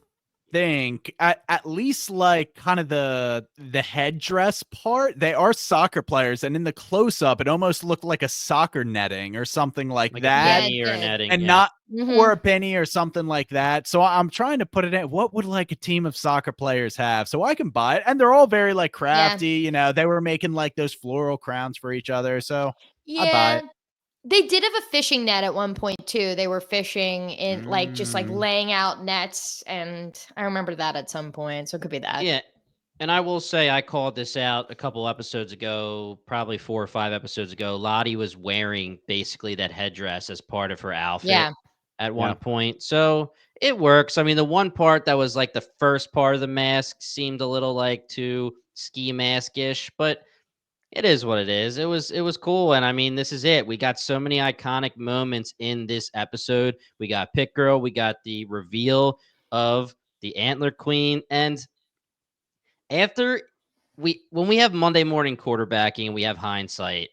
think at least like kind of the headdress part. They are soccer players, and in the close-up it almost looked like a soccer netting or something like that. A penny or netting, and not or a penny or something like that. So I'm trying to put it in, what would like a team of soccer players have so I can buy it? And they're all very like crafty, they were making like those floral crowns for each other, so I buy it. They did have a fishing net at one point too. They were fishing in like just like laying out nets, and I remember that at some point. So it could be that. Yeah. And I will say I called this out a couple episodes ago, probably 4 or 5 episodes ago. Lottie was wearing basically that headdress as part of her outfit at one point. So it works. I mean, the one part that was like the first part of the mask seemed a little like too ski mask-ish, but it is what it is. It was cool. And I mean, this is it. We got so many iconic moments in this episode. We got Pit Girl, we got the reveal of the Antler Queen, and when we have Monday morning quarterbacking and we have hindsight,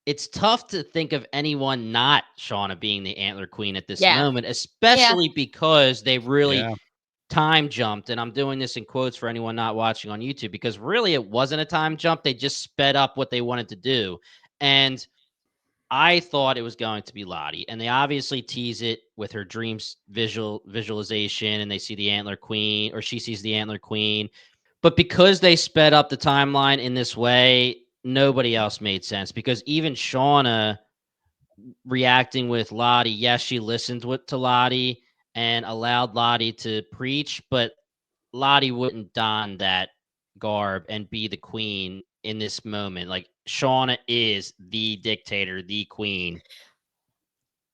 it's tough to think of anyone not Shauna being the Antler Queen at this moment, especially because they really time jumped. And I'm doing this in quotes for anyone not watching on YouTube, because really it wasn't a time jump. They just sped up what they wanted to do. And I thought it was going to be Lottie, and they obviously tease it with her dreams visualization, and they see the Antler Queen, or she sees the Antler Queen. But because they sped up the timeline in this way, nobody else made sense, because even Shauna reacting with Lottie, yes, she listened to Lottie and allowed Lottie to preach, but Lottie wouldn't don that garb and be the queen in this moment. Like, Shauna is the dictator, the queen.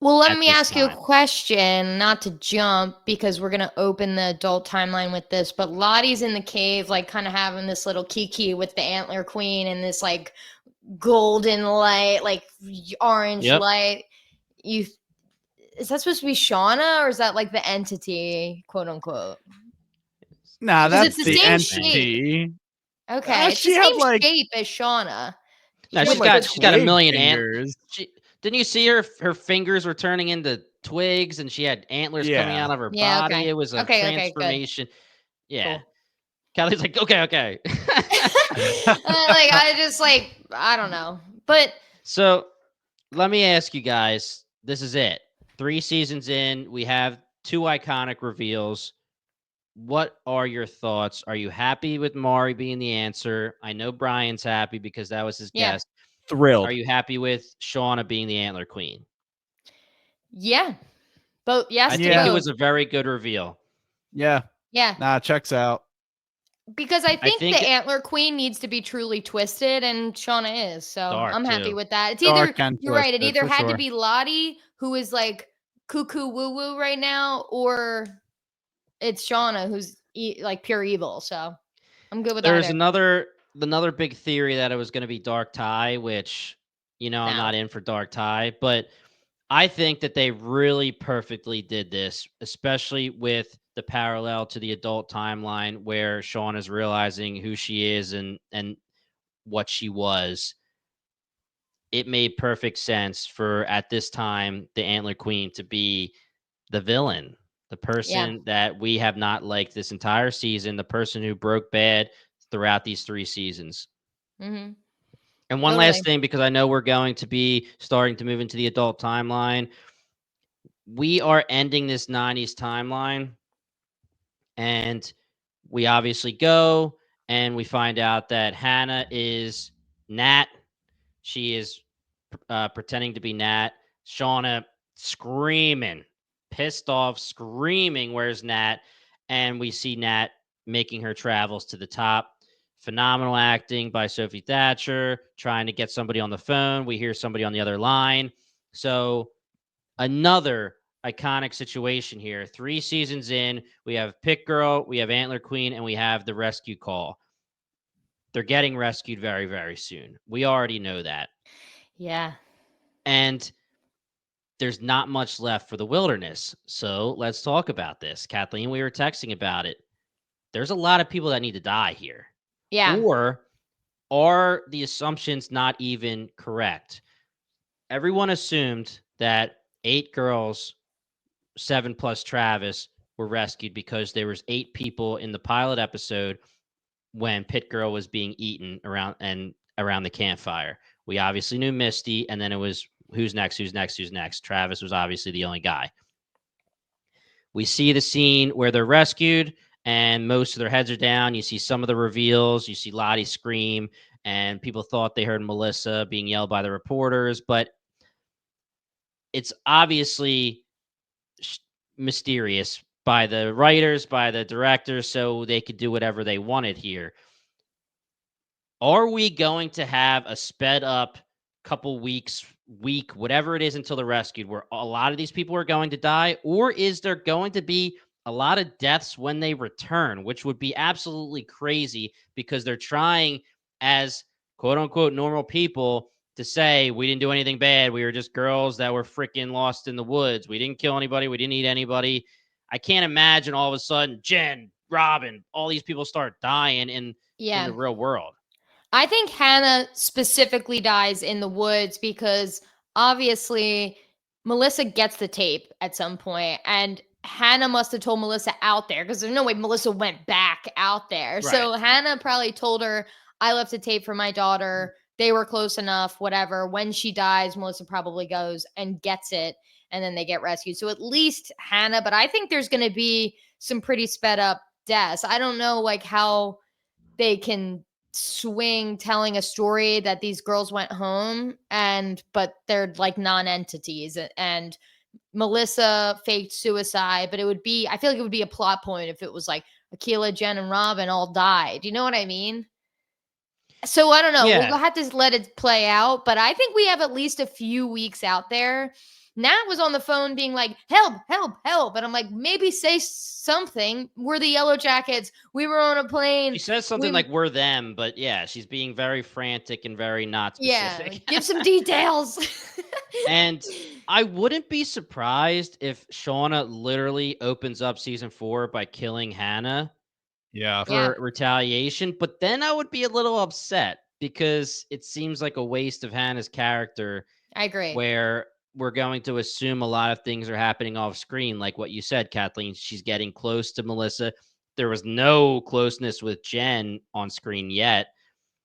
Well, let me ask you a question, not to jump, because we're going to open the adult timeline with this, but Lottie's in the cave, like kind of having this little kiki with the Antler Queen and this like golden light, like orange light. Is that supposed to be Shauna, or is that like the entity, quote unquote? Nah, that's it's the the same entity. Shape. Okay, it's she the had same like shape as Shauna. No, she's got a million fingers. Didn't you see her fingers were turning into twigs, and she had antlers coming out of her body? Okay. It was a transformation. Yeah. Cool. Callie's like, okay. I don't know. But so let me ask you guys. This is it. 3 seasons in, we have 2 iconic reveals. What are your thoughts? Are you happy with Maury being the answer? I know Brian's happy because that was his Yeah. guess. Thrilled. Are you happy with Shauna being the Antler Queen? Yeah. Both. Yes I to think both. it was a very good reveal. Yeah. Yeah. Nah, checks out. Because I think think the Antler Queen needs to be truly twisted, and Shauna is. So Dark, I'm happy too. with that. It's either, Dark and you're right, it twisted, either for had to sure. be Lottie, who is like cuckoo woo woo right now, or it's Shauna, who's like pure evil. So I'm good with There's either. another big theory that it was going to be Dark Tie, which, I'm No. not in for Dark Tie, but I think that they really perfectly did this, especially with the parallel to the adult timeline where Shauna is realizing who she is and what she was. It made perfect sense for, at this time, the Antler Queen to be the villain, the person that we have not liked this entire season, the person who broke bad throughout these 3 seasons. Mm-hmm. And one last thing, because I know we're going to be starting to move into the adult timeline. We are ending this 90s timeline, and we obviously go and we find out that Hannah is Nat. She is pretending to be Nat. Shauna screaming, pissed off, screaming, "Where's Nat?" And we see Nat making her travels to the top. Phenomenal acting by Sophie Thatcher, trying to get somebody on the phone. We hear somebody on the other line. So another iconic situation here. 3 seasons in, we have Pit Girl, we have Antler Queen, and we have the rescue call. They're getting rescued very, very soon. We already know that. Yeah. And there's not much left for the wilderness. So let's talk about this. Kathleen, we were texting about it. There's a lot of people that need to die here. Yeah. Or are the assumptions not even correct? Everyone assumed that 8 girls, 7 plus Travis, were rescued because there was 8 people in the pilot episode when Pit Girl was being eaten around the campfire. We obviously knew Misty, and then it was who's next, who's next, who's next. Travis was obviously the only guy. We see the scene where they're rescued and most of their heads are down. You see some of the reveals. You see Lottie scream, and people thought they heard Melissa being yelled by the reporters, but it's obviously mysterious by the writers, by the directors, so they could do whatever they wanted here. Are we going to have a sped up couple weeks, week, whatever it is until they're rescued, where a lot of these people are going to die? Or is there going to be a lot of deaths when they return, which would be absolutely crazy because they're trying as quote unquote normal people to say, we didn't do anything bad. We were just girls that were freaking lost in the woods. We didn't kill anybody. We didn't eat anybody. I can't imagine all of a sudden Jen, Robin, all these people start dying in the real world. I think Hannah specifically dies in the woods because obviously Melissa gets the tape at some point, and Hannah must have told Melissa out there because there's no way Melissa went back out there. Right. So Hannah probably told her, I left a tape for my daughter. They were close enough, whatever. When she dies, Melissa probably goes and gets it, and then they get rescued. So at least Hannah, but I think there's going to be some pretty sped up deaths. I don't know like how they can swing telling a story that these girls went home but they're like non-entities, and Melissa faked suicide, but I feel like it would be a plot point if it was like Akilah, Jen, and Robin all died. You know what I mean? So I don't know. Yeah. We'll have to let it play out, but I think we have at least a few weeks out there. Nat was on the phone being like, help, help, help. And I'm like, maybe say something. We're the Yellowjackets. We were on a plane. She says something like we're them, but yeah, she's being very frantic and very not specific. Yeah, give some details. And I wouldn't be surprised if Shauna literally opens up season 4 by killing Hannah for retaliation, but then I would be a little upset because it seems like a waste of Hannah's character. I agree. Where we're going to assume a lot of things are happening off screen, like what you said, Kathleen. She's getting close to Melissa. There was no closeness with Jen on screen yet.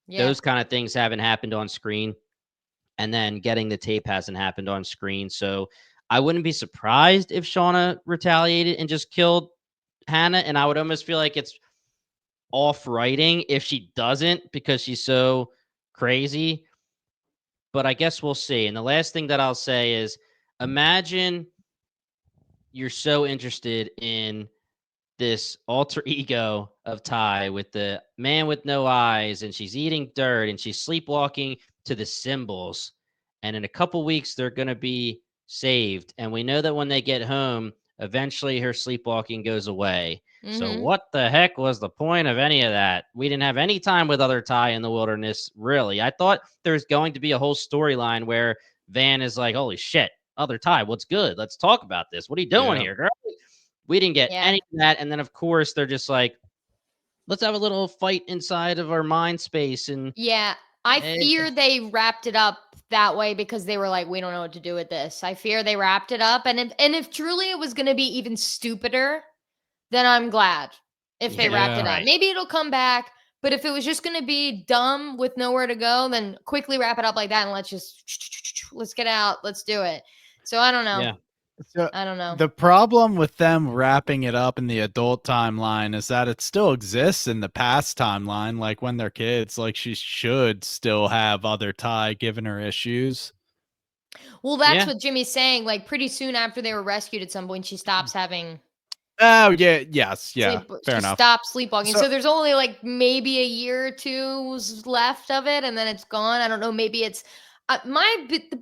Those kind of things haven't happened on screen. and then getting the tape hasn't happened on screen. So I wouldn't be surprised if Shauna retaliated and just killed Hannah, and I would almost feel like it's off writing if she doesn't because she's so crazy. But I guess we'll see. And the last thing that I'll say is imagine you're so interested in this alter ego of Ty with the man with no eyes, and she's eating dirt and she's sleepwalking to the symbols. And in a couple weeks, they're going to be saved. And we know that when they get home, eventually her sleepwalking goes away. So what the heck was the point of any of that? We didn't have any time with other Ty in the wilderness, really. I thought there was going to be a whole storyline where Van is like, holy shit, other Ty, what's good? Let's talk about this. What are you doing here, girl? We didn't get any of that. And then, of course, they're just like, let's have a little fight inside of our mind space. And I fear they wrapped it up that way because they were like, we don't know what to do with this. I fear they wrapped it up. And if truly it was going to be even stupider, then I'm glad if they wrapped it up. Maybe it'll come back. But if it was just going to be dumb with nowhere to go, then quickly wrap it up like that and let's get out. Let's do it. So I don't know. Yeah. So I don't know. The problem with them wrapping it up in the adult timeline is that it still exists in the past timeline. Like when they're kids, like she should still have other Ty giving her issues. Well, that's what Jimmy's saying. Like pretty soon after they were rescued at some point, she stops having. Oh, yeah. Yes. Yeah. Fair enough. Stops sleepwalking. So there's only like maybe a year or two left of it, and then it's gone. I don't know. Maybe it's the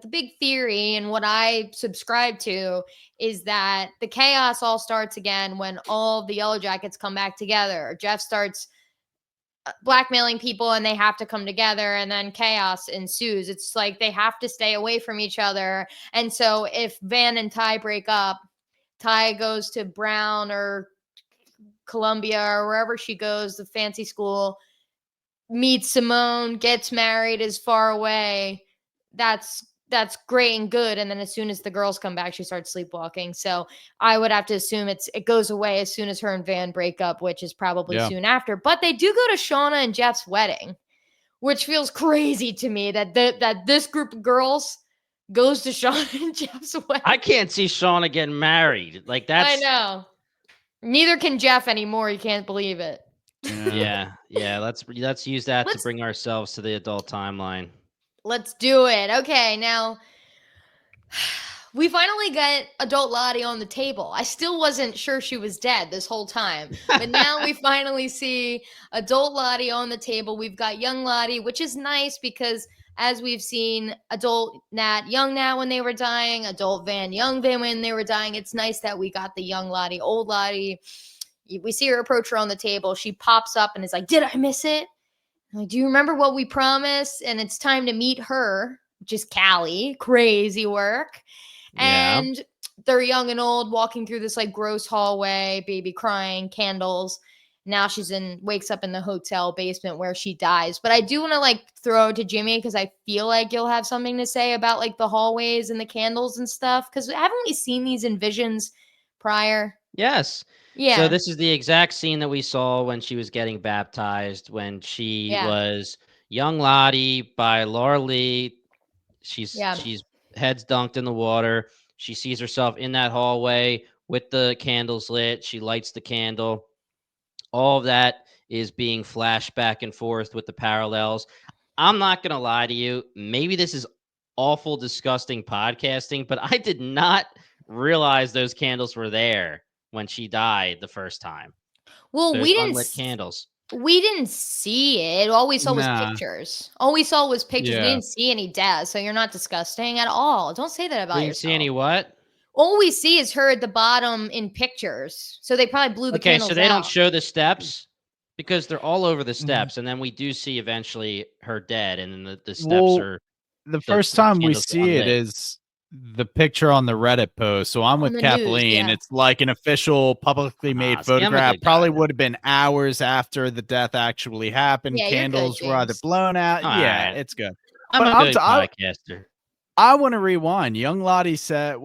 big theory and what I subscribe to is that the chaos all starts again when all the Yellowjackets come back together. Jeff starts blackmailing people and they have to come together, and then chaos ensues. It's like they have to stay away from each other. And so if Van and Ty break up, Ty goes to Brown or Columbia or wherever she goes, the fancy school, meets Simone, gets married, is far away. That's great and good. And then as soon as the girls come back, she starts sleepwalking. So I would have to assume it goes away as soon as her and Van break up, which is probably soon after. But they do go to Shauna and Jeff's wedding, which feels crazy to me that this group of girls goes to Shauna and Jeff's wedding. I can't see Shauna getting married. Like that's. I know. Neither can Jeff anymore. You can't believe it. Yeah. Let's use that to bring ourselves to the adult timeline. Let's do it. Okay, now we finally got adult Lottie on the table. I still wasn't sure she was dead this whole time, but now we finally see adult Lottie on the table. We've got young Lottie, which is nice because as we've seen adult Nat, young Nat when they were dying, adult Van, young Van when they were dying. It's nice that we got the young Lottie, old Lottie. We see her approach her on the table. She pops up and is like, did I miss it? I'm like, do you remember what we promised? And it's time to meet her, which is Callie. Crazy work. Yeah. And they're young and old walking through this like gross hallway, baby crying, candles. Now wakes up in the hotel basement where she dies. But I do want to like throw it to Jimmy because I feel like you'll have something to say about like the hallways and the candles and stuff. Because haven't we seen these in visions prior? Yes. Yeah. So this is the exact scene that we saw when she was getting baptized, when she was young Lottie by Laura Lee. She's heads dunked in the water. She sees herself in that hallway with the candles lit. She lights the candle. All of that is being flashed back and forth with the parallels. I'm not going to lie to you. Maybe this is awful, disgusting podcasting, but I did not realize those candles were there when she died the first time. Well, Those unlit candles. We didn't see it. All we saw was pictures. All we saw was pictures. We didn't see any death. So you're not disgusting at all. Don't say that about yourself. We didn't see any what? All we see is her at the bottom in pictures. So they probably blew the candles out. Okay, so they don't show the steps because they're all over the steps. And then we do see eventually her dead. And then the steps are... The first time we see it is the picture on the Reddit post. So I'm with Kathleen. It's like an official publicly made photograph. Probably would have been hours after the death actually happened. Candles were either blown out. It's good. I'm a good podcaster. I want to rewind. Young Lottie said,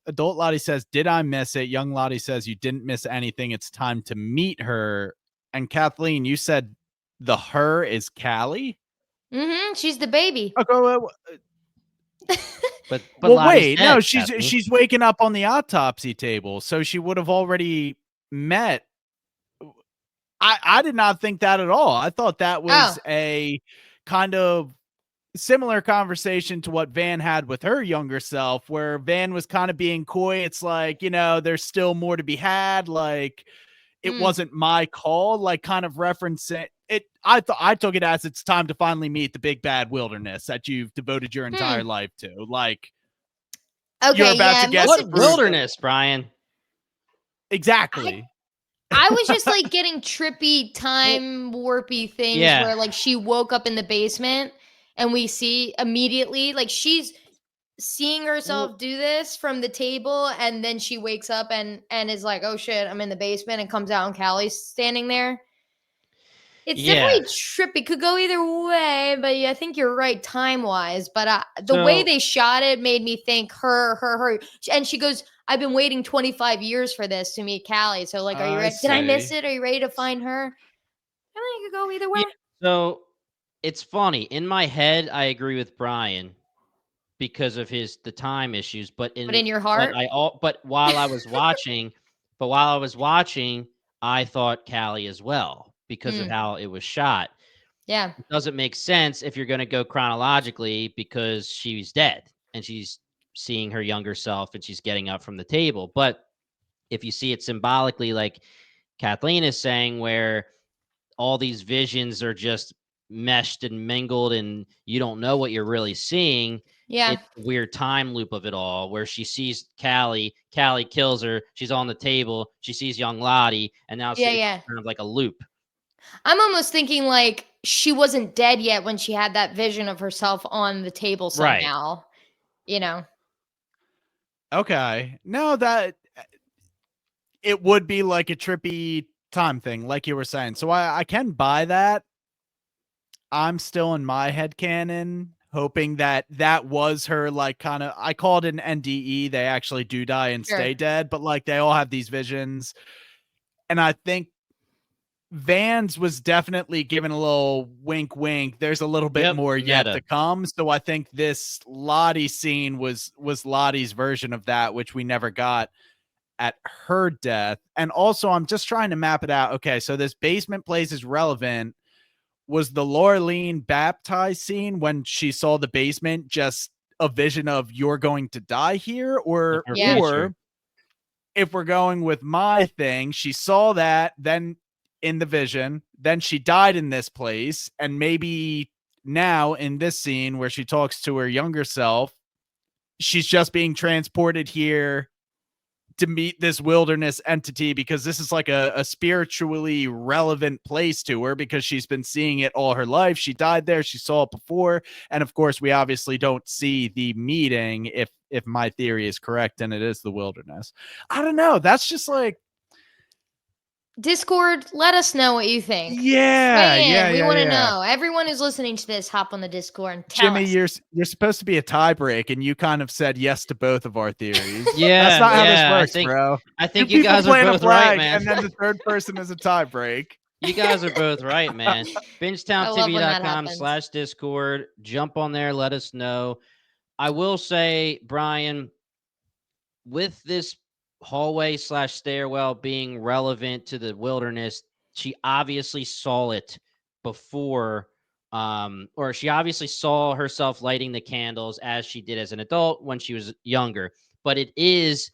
adult Lottie says, did I miss it? Young Lottie says, you didn't miss anything. It's time to meet her. And Kathleen, you said the her is Callie? Mm-hmm. She's the baby. Okay, But well, Lottie's wait, dead, no, Stephanie. she's waking up on the autopsy table, so she would have already met. I did not think that at all. I thought that was Oh. a kind of similar conversation to what Van had with her younger self, where Van was kind of being coy. It's like, there's still more to be had. Like, it wasn't my call, like kind of referencing it. I took it as it's time to finally meet the big bad wilderness that you've devoted your entire life to. Like, you're Okay, about yeah. to get What to prove wilderness, Brian? exactly. I was just like getting trippy, time warpy things Yeah. where like she woke up in the basement and we see immediately like she's seeing herself do this from the table and then she wakes up and is like, oh shit, I'm in the basement, and comes out and Callie's standing there. It's Yeah. definitely trippy. Could go either way, but yeah, I think you're right time wise. But the way So- they shot it made me think her. And she goes, I've been waiting 25 years for this to meet Callie. So, like, are you I ready? Did I miss see. it? Are you ready to find her? I think it could go either way. Yeah, so it's funny. In my head, I agree with Brian because of the time issues, but in your heart? while I was watching, I thought Callie as well because of how it was shot. Yeah. It doesn't make sense if you're going to go chronologically because she's dead and she's seeing her younger self and she's getting up from the table. But if you see it symbolically, like Kathleen is saying, where all these visions are just meshed and mingled and you don't know what you're really seeing. Yeah. It's a weird time loop of it all where she sees Callie kills her, she's on the table, she sees young Lottie, and now it's Yeah. kind of like a loop. I'm almost thinking like she wasn't dead yet when she had that vision of herself on the table Right. somehow. You know. Okay. No, that it would be like a trippy time thing, like you were saying. So I can buy that. I'm still in my head canon, hoping that that was her, like, kind of, I call it an NDE. They actually do die and Sure. stay dead, but like they all have these visions. And I think Vans was definitely given a little wink wink. There's a little bit Yep, more yet meta. to come. So I think this Lottie scene was Lottie's version of that, which we never got at her death. And also, I'm just trying to map it out. Okay, so this basement place is relevant. Was the Laureline baptized scene when she saw the basement just a vision of you're going to die here? Or Her Yeah. future. if we're going with my thing, she saw that, then in the vision, then she died in this place, and maybe now in this scene where she talks to her younger self, she's just being transported here to meet this wilderness entity because this is like a spiritually relevant place to her because she's been seeing it all her life. She died there, she saw it before, and of course we obviously don't see the meeting if my theory is correct and it is the wilderness. I don't know, that's just like, Discord, let us know what you think. yeah, Weigh in. yeah, We yeah, want to yeah. know. Everyone who's listening to this, hop on the Discord and tell Jimmy, us. you're supposed to be a tie break, and you kind of said yes to both of our theories. Yeah, That's not how this yeah, works, bro. I think Two you people guys are playing a both right, flag, man. and then the third person is a tie break. You guys are both right, man. I love when that BingetownTV.com/Discord. Jump on there. Let us know. I will say, Brian, with this hallway/stairwell being relevant to the wilderness, she obviously saw it before, or she obviously saw herself lighting the candles as she did as an adult when she was younger. But it is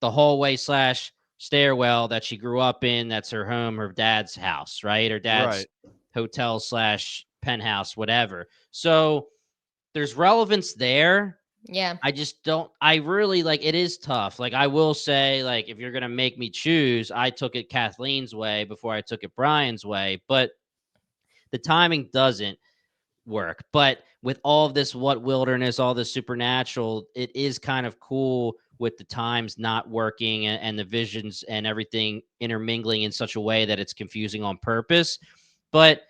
the hallway/stairwell that she grew up in. That's her home, her dad's house, right? Her dad's hotel/penthouse, whatever. So there's relevance there. Yeah. I just don't, I really like, it is tough. Like, I will say, like, if you're going to make me choose, I took it Kathleen's way before I took it Brian's way, but the timing doesn't work. But with all of this, what wilderness, all this supernatural, it is kind of cool with the times not working and the visions and everything intermingling in such a way that it's confusing on purpose. But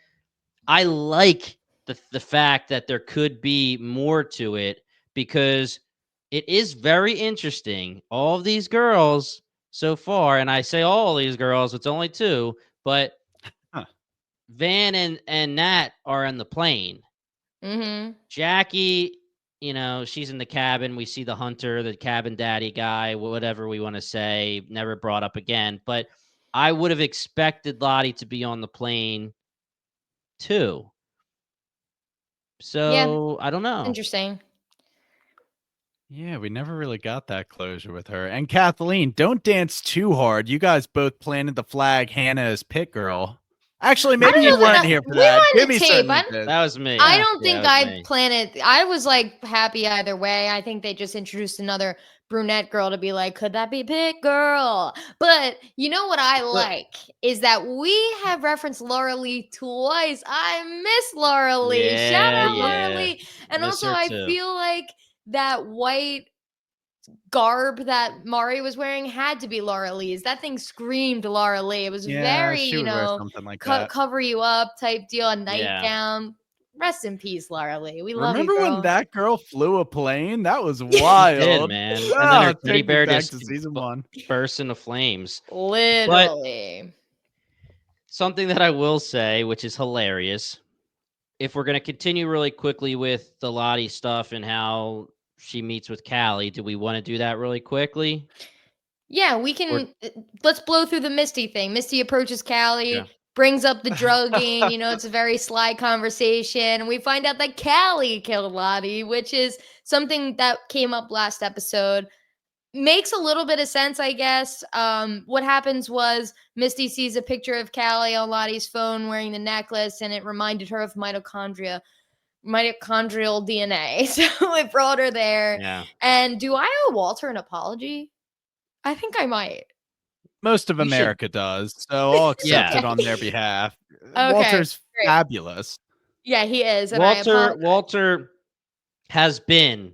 I like the fact that there could be more to it because it is very interesting. All of these girls so far, and I say all these girls, it's only two, but Huh. Van and Nat are on the plane. Jackie, she's in the cabin. We see the hunter, the cabin daddy guy, whatever we want to say, never brought up again. But I would have expected Lottie to be on the plane too. So I don't know. Interesting. Yeah, we never really got that closure with her. And Kathleen, don't dance too hard. You guys both planted the flag Hannah as pit girl. Actually, maybe you weren't here for that. Jimmy certainly did. That was me. I don't think I planted. I was like happy either way. I think they just introduced another brunette girl to be like, could that be pit girl? But you know what I like is that we have referenced Laura Lee twice. I miss Laura Lee. Yeah, Shout out Laura Lee. And Miss also, her I too. feel like that white garb that Mari was wearing had to be Laura Lee's. That thing screamed Laura Lee. It was very, she would wear something like that. cover you up type deal, a nightgown. Rest in peace, Laura Lee. We love you, Remember girl. when that girl flew a plane? That was wild. Did, man. And then her teddy bear back just to season 1. burst into flames. Literally. But something that I will say, which is hilarious, if we're going to continue really quickly with the Lottie stuff and how she meets with Callie, do we want to do that really quickly? Yeah, we can. Let's blow through the Misty thing. Misty approaches Callie, brings up the drugging. It's a very sly conversation. We find out that Callie killed Lottie, which is something that came up last episode. Makes a little bit of sense, I guess. What happens was Misty sees a picture of Callie on Lottie's phone wearing the necklace, and it reminded her of mitochondrial DNA. So it brought her there. Yeah. And do I owe Walter an apology? I think I might. Most of America does, so I'll accept it on their behalf. Okay, Walter's great. fabulous. Yeah, he is. And Walter has been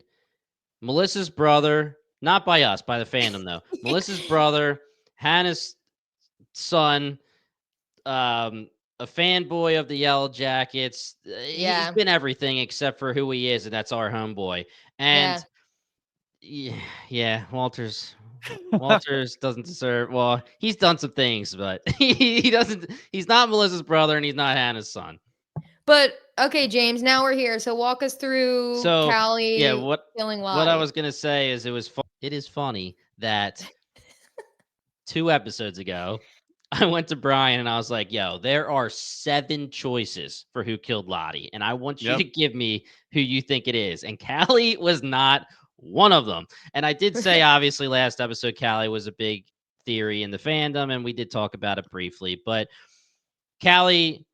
Melissa's brother, not by us, by the fandom though. Melissa's brother, Hannah's son, a fanboy of the Yellowjackets. He's been everything except for who he is, and that's our homeboy. And Walter's doesn't deserve. Well, he's done some things, but he doesn't. He's not Melissa's brother, and he's not Hannah's son. But okay, James. Now we're here. So walk us through Callie killing Lottie. What I was gonna say is it is funny that 2 episodes ago, I went to Brian and I was like, "Yo, there are 7 choices for who killed Lottie, and I want you to give me who you think it is." And Callie was not one of them. And I did say, obviously, last episode, Callie was a big theory in the fandom, and we did talk about it briefly. But Callie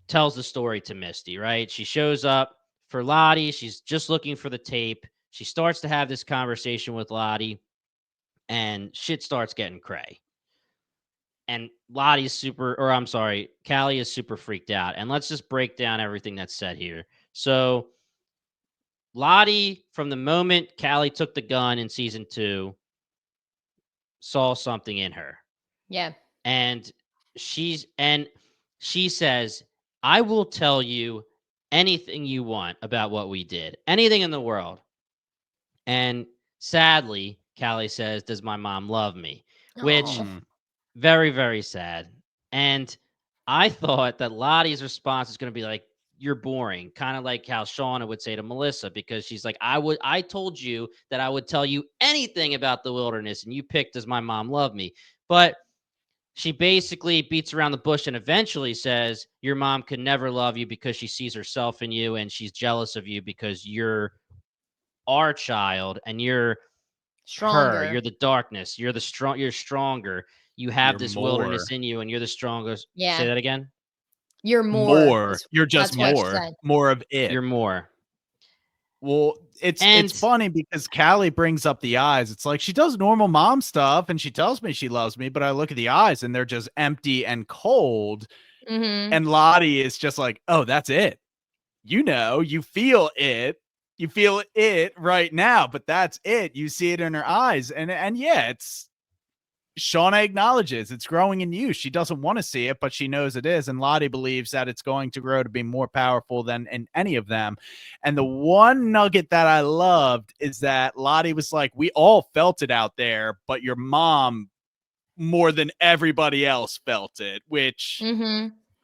tells the story to Misty, right? She shows up for Lottie. She's just looking for the tape. She starts to have this conversation with Lottie, and shit starts getting cray. And Callie is super freaked out. And let's just break down everything that's said here. So Lottie, from the moment Callie took the gun in season 2, saw something in her. Yeah. And she says, "I will tell you anything you want about what we did. Anything in the world." And sadly, Callie says, "Does my mom love me?" Which, very, very sad. And I thought that Lottie's response is going to be like, "You're boring," kind of like how Shauna would say to Melissa, because she's like, I told you that I would tell you anything about the wilderness, and you picked "Does my mom love me?" But she basically beats around the bush and eventually says, "Your mom could never love you because she sees herself in you, and she's jealous of you because you're our child and you're stronger. You're the darkness. You're stronger. You have this wilderness in you, and you're the strongest." Yeah. Say that again. You're more. You're just more of it. You're more. Well, it's funny because Callie brings up the eyes. It's like she does normal mom stuff and she tells me she loves me, but I look at the eyes and they're just empty and cold. And Lottie is just like, "Oh, that's it. You feel it. You feel it right now, but that's it. You see it in her eyes." And yeah, it's Shauna acknowledges it's growing in you. She doesn't want to see it, but she knows it is. And Lottie believes that it's going to grow to be more powerful than in any of them. And the one nugget that I loved is that Lottie was like, "We all felt it out there, but your mom more than everybody else felt it," which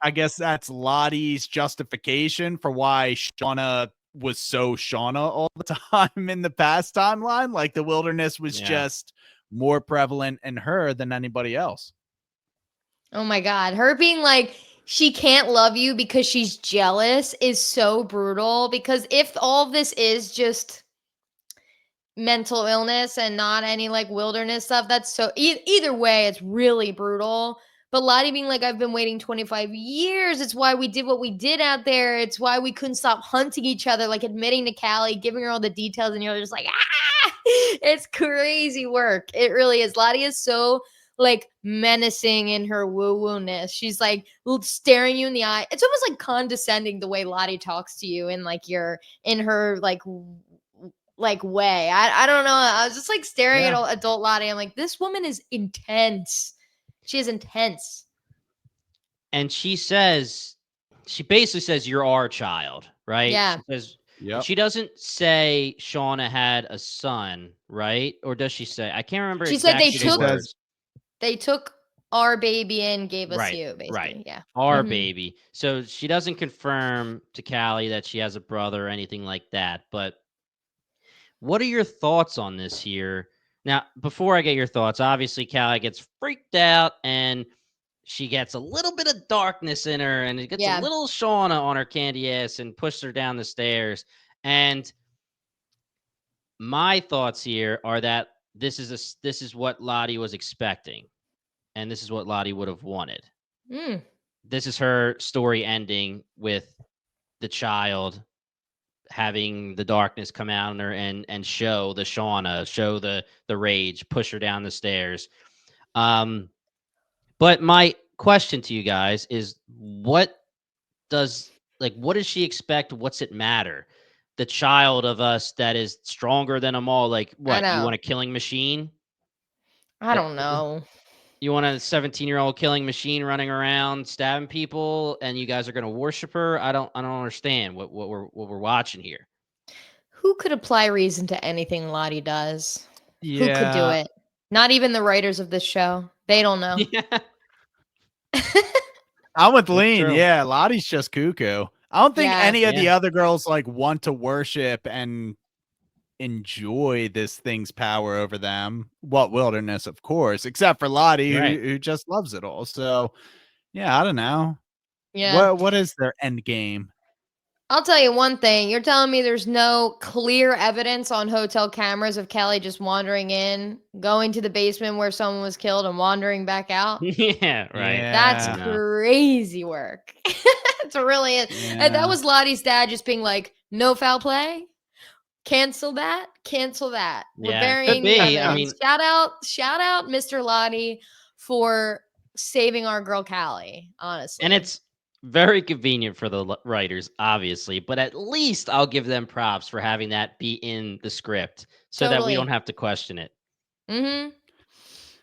I guess that's Lottie's justification for why Shauna was so Shauna all the time in the past timeline. Like the wilderness was just more prevalent in her than anybody else. Oh my God. Her being like, she can't love you because she's jealous is so brutal. Because if all of this is just mental illness and not any like wilderness stuff, that's so either way, it's really brutal. But Lottie being like, I've been waiting 25 years. It's why we did what we did out there. It's why we couldn't stop hunting each other, like admitting to Callie, giving her all the details, and you're just like, ah, it's crazy work. It really is. Lottie is so like menacing in her woo-woo-ness. She's like staring you in the eye. It's almost like condescending the way Lottie talks to you in like your in her like way. I don't know. I was just like staring at adult Lottie. I'm like, this woman is intense. She is intense. And she basically says, you're our child, right? Yeah. She says, she doesn't say Shauna had a son, right? Or does she say? I can't remember. She said they took our baby and gave us you, basically. Right. Yeah. Our baby. So she doesn't confirm to Callie that she has a brother or anything like that. But what are your thoughts on this here? Now, before I get your thoughts, obviously Callie gets freaked out and she gets a little bit of darkness in her and it gets a little Shauna on her candy ass and pushes her down the stairs. And my thoughts here are that this is what Lottie was expecting. And this is what Lottie would have wanted. This is her story ending with the child having the darkness come out on her and show the Shauna, show the rage, push her down the stairs. But my question to you guys is, what does she expect? What's it matter? The child of us that is stronger than them all. Like, what? You want a killing machine? I don't know. You want a 17-year-old killing machine running around stabbing people, and you guys are going to worship her? I don't understand what we're watching here. Who could apply reason to anything Lottie does? Yeah. Who could do it? Not even the writers of this show. They don't know. Yeah. I'm with Lean. Yeah, Lottie's just cuckoo. I don't think any of the other girls like want to worship and enjoy this thing's power over them. What wilderness, of course, except for Lottie, who just loves it all. So, yeah, I don't know. Yeah. What is their end game? I'll tell you one thing. You're telling me there's no clear evidence on hotel cameras of Callie just wandering in, going to the basement where someone was killed and wandering back out? Yeah, right. That's crazy work. It's really it. And that was Lottie's dad just being like, no foul play. Cancel that. We're burying the evidence. I mean, shout out Mr. Lottie for saving our girl Callie, honestly. And it's very convenient for the writers, obviously, but at least I'll give them props for having that be in the script so that we don't have to question it.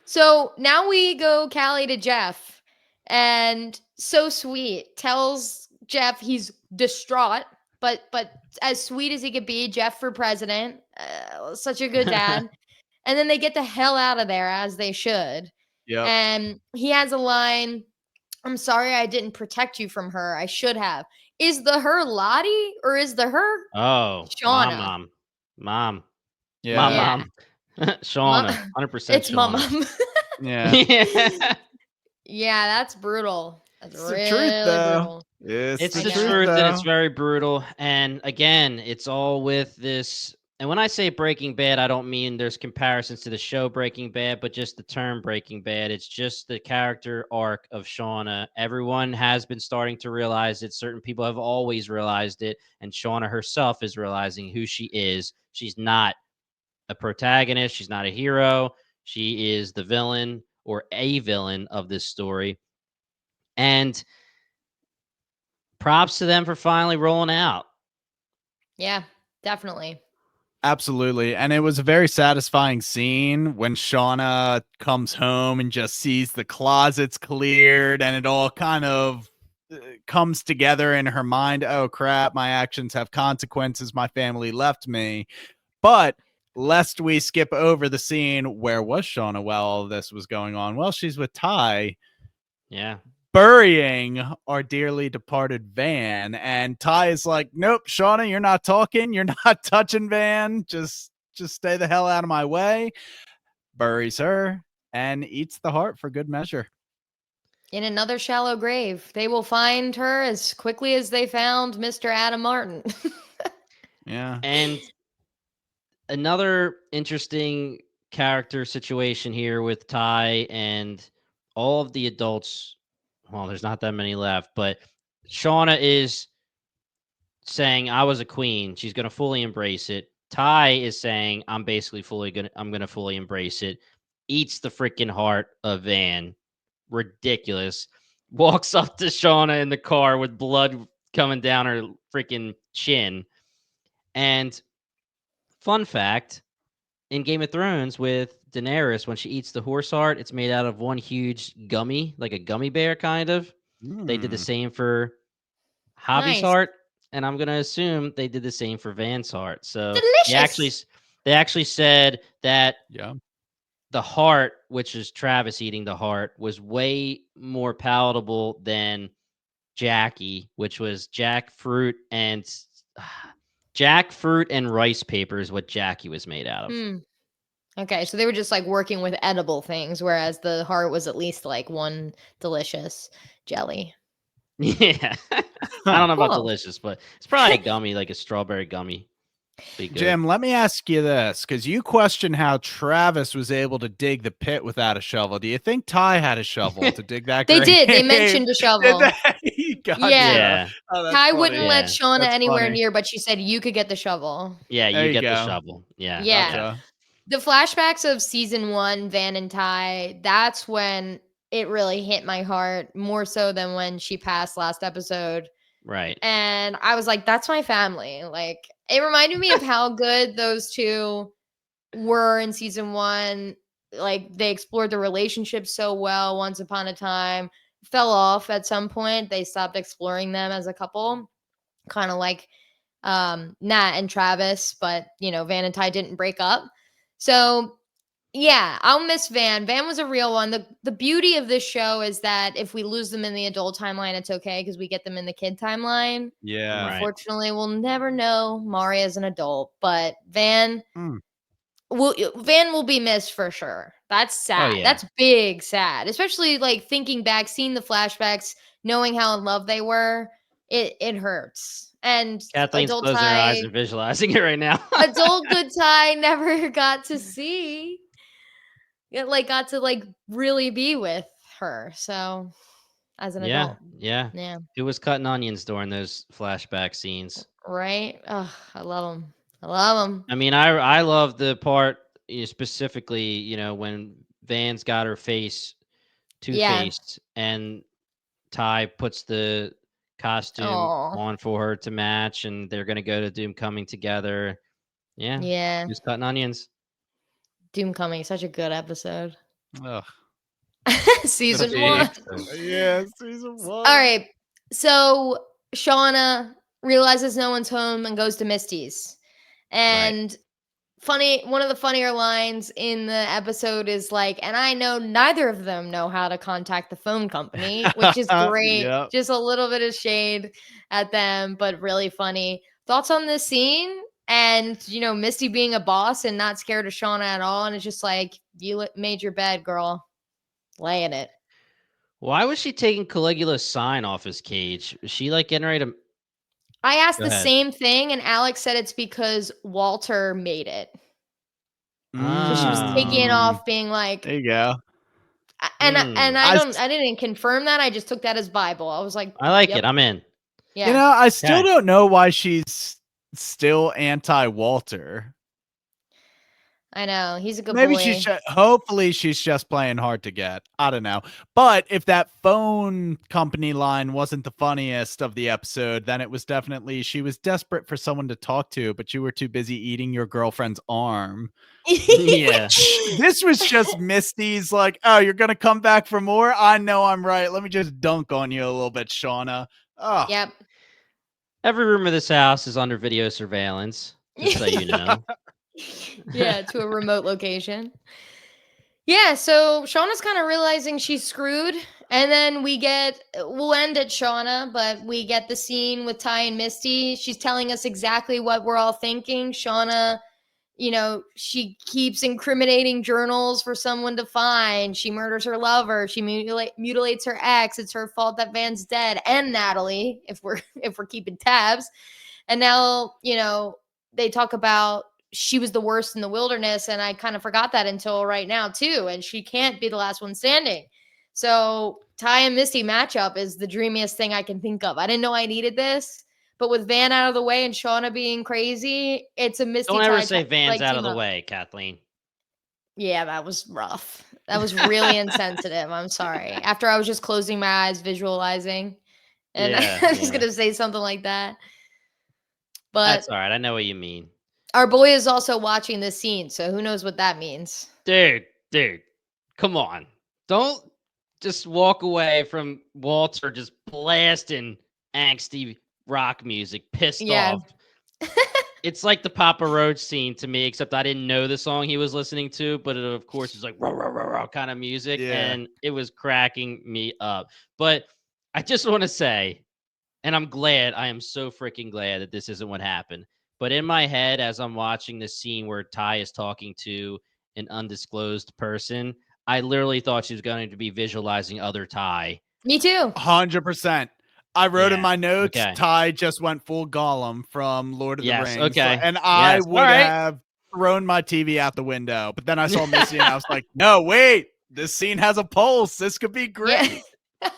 So now we go Callie to Jeff, and so sweet, tells Jeff he's distraught, but as sweet as he could be, Jeff for president, such a good dad. And then they get the hell out of there, as they should. Yeah. And he has a line, I'm sorry I didn't protect you from her. I should have. Is the her Lottie or is the her Shauna? Mom. Yeah. Mom. Shauna. 100% it's Shauna. Mom. Yeah. Yeah, that's brutal. That's it's really the truth, though. brutal. It's the truth, and it's very brutal. And again, it's all with this. And when I say Breaking Bad, I don't mean there's comparisons to the show Breaking Bad, but just the term Breaking Bad. It's just the character arc of Shauna. Everyone has been starting to realize it. Certain people have always realized it. And Shauna herself is realizing who she is. She's not a protagonist. She's not a hero. She is the villain or a villain of this story. And props to them for finally rolling out. Yeah, definitely. Absolutely. And it was a very satisfying scene when Shauna comes home and just sees the closets cleared and it all kind of comes together in her mind. Oh, crap. My actions have consequences. My family left me. But lest we skip over the scene, where was Shauna while all this was going on? Well, she's with Ty. Yeah. burying our dearly departed Van. And Ty is like, nope, Shauna, you're not talking. You're not touching Van. Just stay the hell out of my way. Buries her and eats the heart for good measure. In another shallow grave. They will find her as quickly as they found Mr. Adam Martin. Yeah. And another interesting character situation here with Ty and all of the adults. Well, there's not that many left, but Shauna is saying I was a queen. She's going to fully embrace it. Ty is saying I'm going to fully embrace it. Eats the freaking heart of Van. Ridiculous. Walks up to Shauna in the car with blood coming down her freaking chin. And fun fact, in Game of Thrones with Daenerys, when she eats the horse heart, it's made out of one huge gummy, like a gummy bear kind of. They did the same for Hobby's Nice. heart, and I'm gonna assume they did the same for Van's heart. So Delicious. they actually said that Yeah. the heart, which is Travis eating the heart, was way more palatable than Jackie, which was jackfruit and rice paper is what Jackie was made out of. Hmm. Okay, so they were just like working with edible things, whereas the heart was at least like one delicious jelly. Yeah. I don't know about Cool. delicious, but it's probably a gummy, like a strawberry gummy. Be good. Jim, let me ask you this, because you question how Travis was able to dig the pit without a shovel. Do you think Ty had a shovel to dig that They grave? did. They mentioned a shovel. Gotcha. Yeah. Oh, that's Ty funny. wouldn't let Yeah. Shauna That's anywhere funny. near, but she said you could get the shovel. Yeah, There you you get the go. shovel. Yeah. Yeah. Gotcha. The flashbacks of season 1, Van and Ty, that's when it really hit my heart more so than when she passed last episode. Right. And I was like, that's my family. Like, it reminded me of how good those two were in season 1. Like, they explored the relationship so well once upon a time. Fell off at some point. They stopped exploring them as a couple. Kind of like Nat and Travis, but Van and Ty didn't break up. So yeah, I'll miss Van. Van was a real one. The beauty of this show is that if we lose them in the adult timeline, it's okay because we get them in the kid timeline. Yeah. Right. Unfortunately, we'll never know Mari as an adult, but Van Mm. will be missed for sure. That's sad. yeah. That's big sad. Especially like thinking back, seeing the flashbacks, knowing how in love they were. It hurts. And Kathleen's adult closing her eyes Ty, and visualizing it right now. adult good Ty never got to see. It got to really be with her. So as an adult. Yeah. Yeah. Who was cutting onions during those flashback scenes? Right. Oh, I love them. I love them. I mean, I love the part specifically, when Van's got her face two-faced and Ty puts the costume on for her to match, and they're gonna go to Doom Coming together. Yeah. Just cutting onions. Doom Coming, such a good episode. Ugh. Season Such a 1. good episode. Yeah, season 1. All right. So Shauna realizes no one's home and goes to Misty's. And one of the funnier lines in the episode is like, and I know neither of them know how to contact the phone company, which is great. Yep. Just a little bit of shade at them, but really funny. Thoughts on this scene? And, Misty being a boss and not scared of Shauna at all. And it's just like, you made your bed, girl. Lay in it. Why was she taking Caligula's sign off his cage? Was she getting ready to... I asked Go the ahead. same thing, and Alex said it's because Walter made it. So she was taking it off, being like, There you go. and I didn't confirm that. I just took that as Bible. I was like, I like yep. it. I'm in. Yeah. I still Okay. don't know why she's still anti-Walter. I know. He's a good Maybe boy. hopefully she's just playing hard to get. I don't know. But if that phone company line wasn't the funniest of the episode, then it was definitely she was desperate for someone to talk to, but you were too busy eating your girlfriend's arm. Yeah. This was just Misty's like, oh, you're going to come back for more? I know I'm right. Let me just dunk on you a little bit, Shauna. Oh. Yep. Every room of this house is under video surveillance, just so you know. Yeah, to a remote location. Yeah, so Shauna's kind of realizing she's screwed, And then we'll end at Shauna, but we get the scene with Ty and Misty. She's telling us exactly what we're all thinking. Shauna, she keeps incriminating journals for someone to find. She murders her lover. She mutilates her ex. It's her fault that Van's dead, and Natalie, if we're keeping tabs. And now, they talk about she was the worst in the wilderness, and I kind of forgot that until right now too. And she can't be the last one standing. So Ty and Misty matchup is the dreamiest thing I can think of. I didn't know I needed this, but with Van out of the way and Shauna being crazy, it's a Misty. Don't ever Ty say Van's out of the team-up. way, Kathleen. Yeah, that was rough. That was really insensitive. I'm sorry. After I was just closing my eyes, visualizing, and Yeah, I was yeah. gonna say something like that. But That's all right. I know what you mean. our boy is also watching this scene, so who knows what that means. Dude, come on. Don't just walk away from Walter just blasting angsty rock music, pissed off. It's like the Papa Roach scene to me, except I didn't know the song he was listening to, but it, of course, is like rah, rah, rah, rah kind of music, and it was cracking me up. But I just want to say, and I am so freaking glad that this isn't what happened. But in my head, as I'm watching this scene where Ty is talking to an undisclosed person, I literally thought she was going to be visualizing other Ty. Me too. 100%. I wrote in my notes, okay. Ty just went full Gollum from Lord of the Rings. Okay. And I would have thrown my TV out the window. But then I saw Missy and I was like, no, wait, this scene has a pulse. This could be great. Yeah.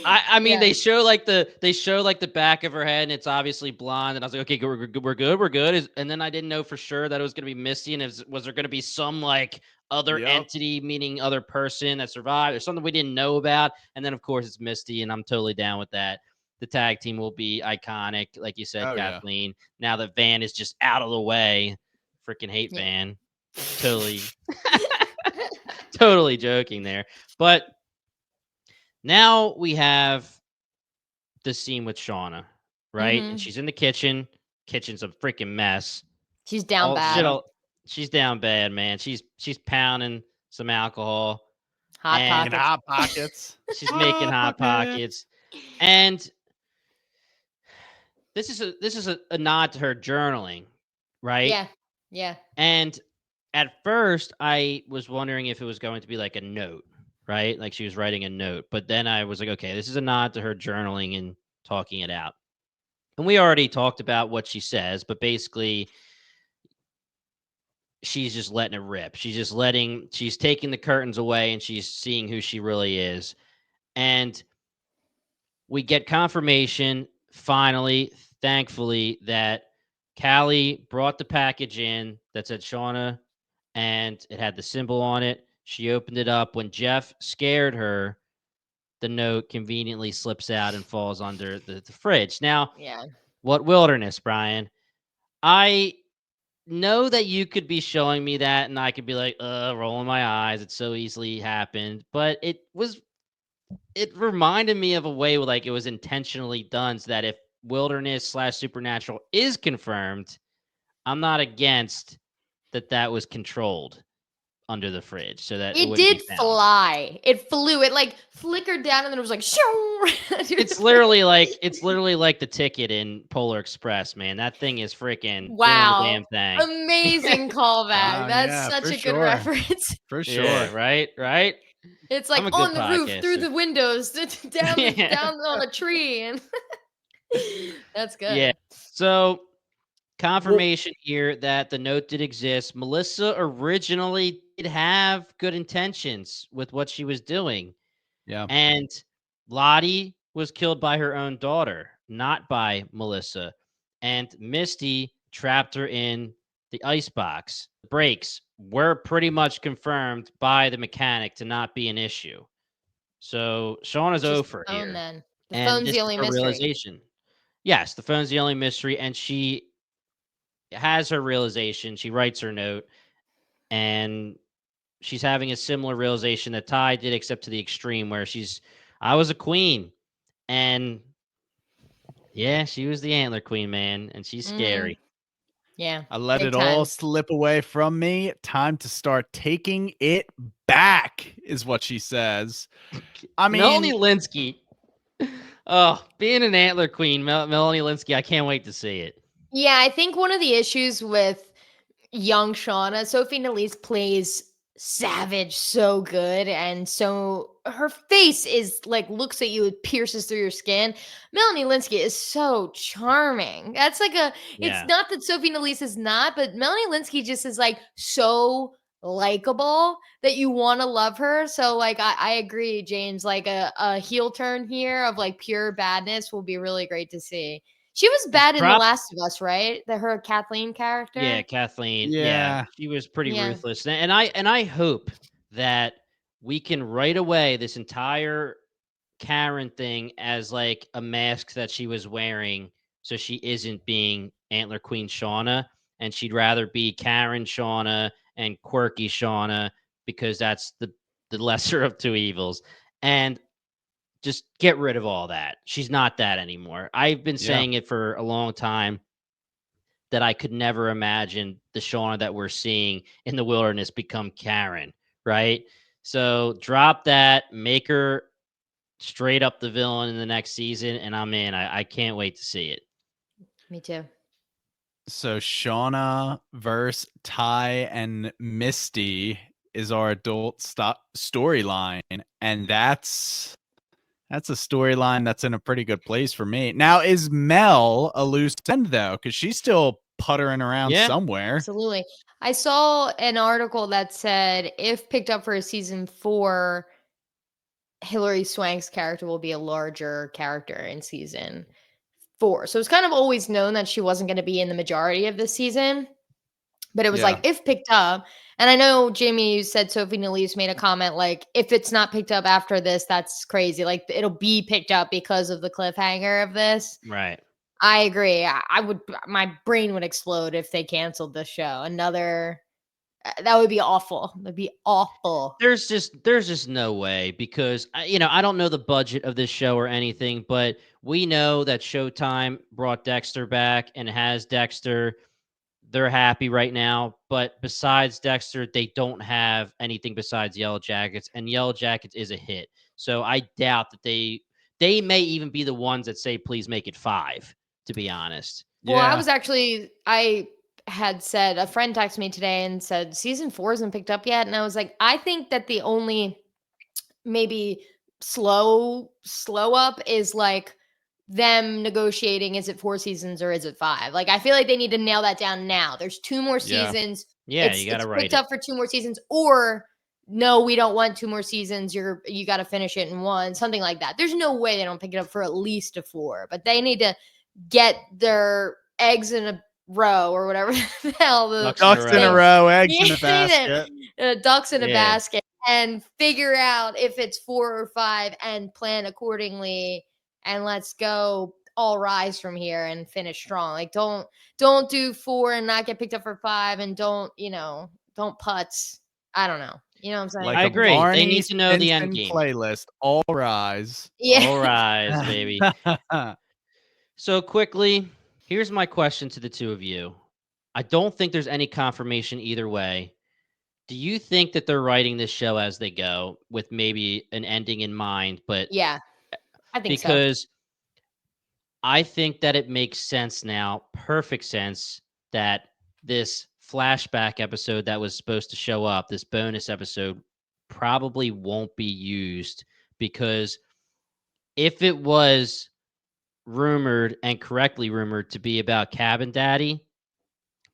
I mean, they show like the back of her head, and it's obviously blonde. And I was like, okay, we're good. And then I didn't know for sure that it was going to be Misty, and was there going to be some like other entity, meaning other person that survived, or something we didn't know about? And then of course it's Misty, and I'm totally down with that. The tag team will be iconic, like you said, Kathleen. Now that Van is just out of the way, freaking hate Van. Totally, totally joking there, but. Now we have the scene with Shauna, right? And she's in the kitchen. Kitchen's a freaking mess. She's down bad. She's down bad, man. She's pounding some alcohol. Hot pockets. She's making hot pockets. And this is a nod to her journaling, right? Yeah. And at first I was wondering if it was going to be like a note. Right? Like she was writing a note. But then I was like, okay, this is a nod to her journaling and talking it out. And we already talked about what she says, but basically she's just letting it rip. She's taking the curtains away and she's seeing who she really is. And we get confirmation, finally, thankfully, that Callie brought the package in that said Shauna and it had the symbol on it. She opened it up. When Jeff scared her, the note conveniently slips out and falls under the fridge. Now, what wilderness, Brian? I know that you could be showing me that, and I could be like, rolling my eyes. It so easily happened. But it reminded me of a way like it was intentionally done so that if wilderness/supernatural is confirmed, I'm not against that was controlled under the fridge so that it did fly. It flew. It like flickered down and then it was like shoo. It's literally like the ticket in Polar Express, man. That thing is freaking doing the damn thing. Amazing callback. That's such a good reference. For sure. Yeah, right? It's like on the roof, through the windows, down on a tree, and that's good. Yeah. So confirmation here that the note did exist. Melissa originally did have good intentions with what she was doing. Yeah. And Lottie was killed by her own daughter, not by Melissa. And Misty trapped her in the icebox. The brakes were pretty much confirmed by the mechanic to not be an issue. So Shauna's over here. Then. The phone's the only mystery. Realization. Yes, the phone's the only mystery, and she has her realization. She writes her note, and she's having a similar realization that Ty did, except to the extreme, where I was a queen, and yeah, she was the antler queen, man, and she's scary. Yeah. I let big it all time. slip away from me. Time to start taking it back, is what she says. I Melanie mean, Lynskey. Oh, being an antler queen, Melanie Lynskey. I can't wait to see it. Yeah, I think one of the issues with young Shauna, Sophie Nélisse plays savage so good, and so her face is like looks at you, it pierces through your skin. Melanie Lynskey is so charming. That's like it's Yeah. not that Sophie Nélisse is not, but Melanie Lynskey just is like so likable that you want to love her. So like I agree, James, like a heel turn here of like pure badness will be really great to see. She was bad in The Drop. Last of Us, right? Her Kathleen character. Yeah, Kathleen. Yeah, yeah. she was pretty Yeah. ruthless, and I hope that we can right away this entire Karen thing as like a mask that she was wearing, so she isn't being Antler Queen Shauna, and she'd rather be Karen Shauna and quirky Shauna because that's the lesser of two evils, and just get rid of all that. She's not that anymore. I've been Yeah. saying it for a long time that I could never imagine the Shauna that we're seeing in the wilderness become Karen, right? So drop that, make her straight up the villain in the next season, and I'm in. I can't wait to see it. Me too. So Shauna versus Ty and Misty is our adult storyline, and that's a storyline that's in a pretty good place for me. Now, is Mel a loose end though? Because she's still puttering around Yeah. somewhere. Absolutely. I saw an article that said if picked up for a season 4, Hilary Swank's character will be a larger character in season 4. So it's kind of always known that she wasn't going to be in the majority of the season. But it was like, if picked up, and I know, Jamie, you said Sophie Nélisse made a comment like, if it's not picked up after this, that's crazy. Like, it'll be picked up because of the cliffhanger of this. Right. I agree. I would, my brain would explode if they canceled the show. That would be awful. That'd be awful. There's just no way because I don't know the budget of this show or anything, but we know that Showtime brought Dexter back and has Dexter. They're happy right now, but besides Dexter, they don't have anything besides Yellowjackets, and Yellowjackets is a hit. So I doubt that they may even be the ones that say, please make it 5, to be honest. Well, I had said, a friend texted me today and said, season 4 isn't picked up yet. And I was like, I think that the only maybe slow up is like them negotiating, is it 4 seasons or is it 5? Like, I feel like they need to nail that down now. There's 2 more seasons. Yeah, you got to write picked up for 2 more seasons, or no, we don't want 2 more seasons. You got to finish it in 1, something like that. There's no way they don't pick it up for at least a 4, but they need to get their eggs in a row or whatever the hell. Ducks in a row, eggs in a basket. Ducks in a basket, and figure out if it's 4 or 5 and plan accordingly. And let's go all rise from here and finish strong. Like, don't do 4 and not get picked up for 5, and don't putz. I don't know. You know what I'm saying? Like I agree. Barney They need to know the end Stinson game. playlist. All rise. Yeah. All rise, baby. So quickly, here's my question to the two of you. I don't think there's any confirmation either way. Do you think that they're writing this show as they go with maybe an ending in mind? But Yeah, I think so. because I think that it makes sense now, perfect sense, that this flashback episode that was supposed to show up, this bonus episode, probably won't be used, because if it was rumored, and correctly rumored, to be about Cabin Daddy,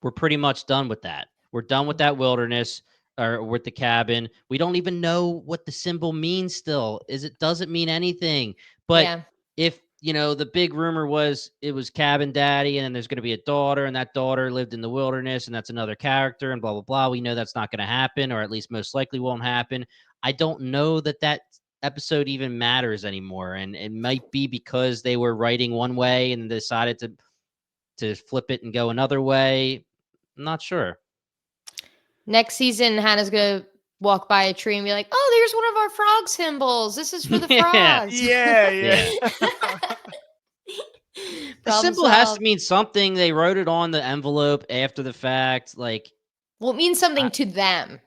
we're pretty much done with that. We're done with that wilderness, or with the cabin. We don't even know what the symbol means still. It doesn't mean anything. But if, the big rumor was it was Cabin Daddy and then there's going to be a daughter, and that daughter lived in the wilderness, and that's another character, and blah, blah, blah. We know that's not going to happen, or at least most likely won't happen. I don't know that episode even matters anymore. And it might be because they were writing one way and decided to flip it and go another way. I'm not sure. Next season, Hannah's going to walk by a tree and be like, oh, there's one of our frog symbols. This is for the frogs. Yeah. The Problem symbol has to solved. mean something. They wrote it on the envelope after the fact. Like, Well, it means something to them,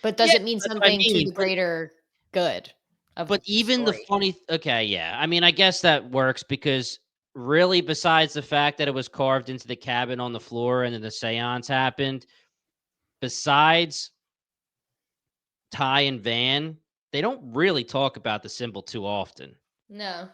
but does yeah, it mean that's what I something to mean. the greater good of But the even the story? funny, okay, yeah. I mean, I guess that works because really, besides the fact that it was carved into the cabin on the floor and then the seance happened, besides Ty and Van, they don't really talk about the symbol too often. No.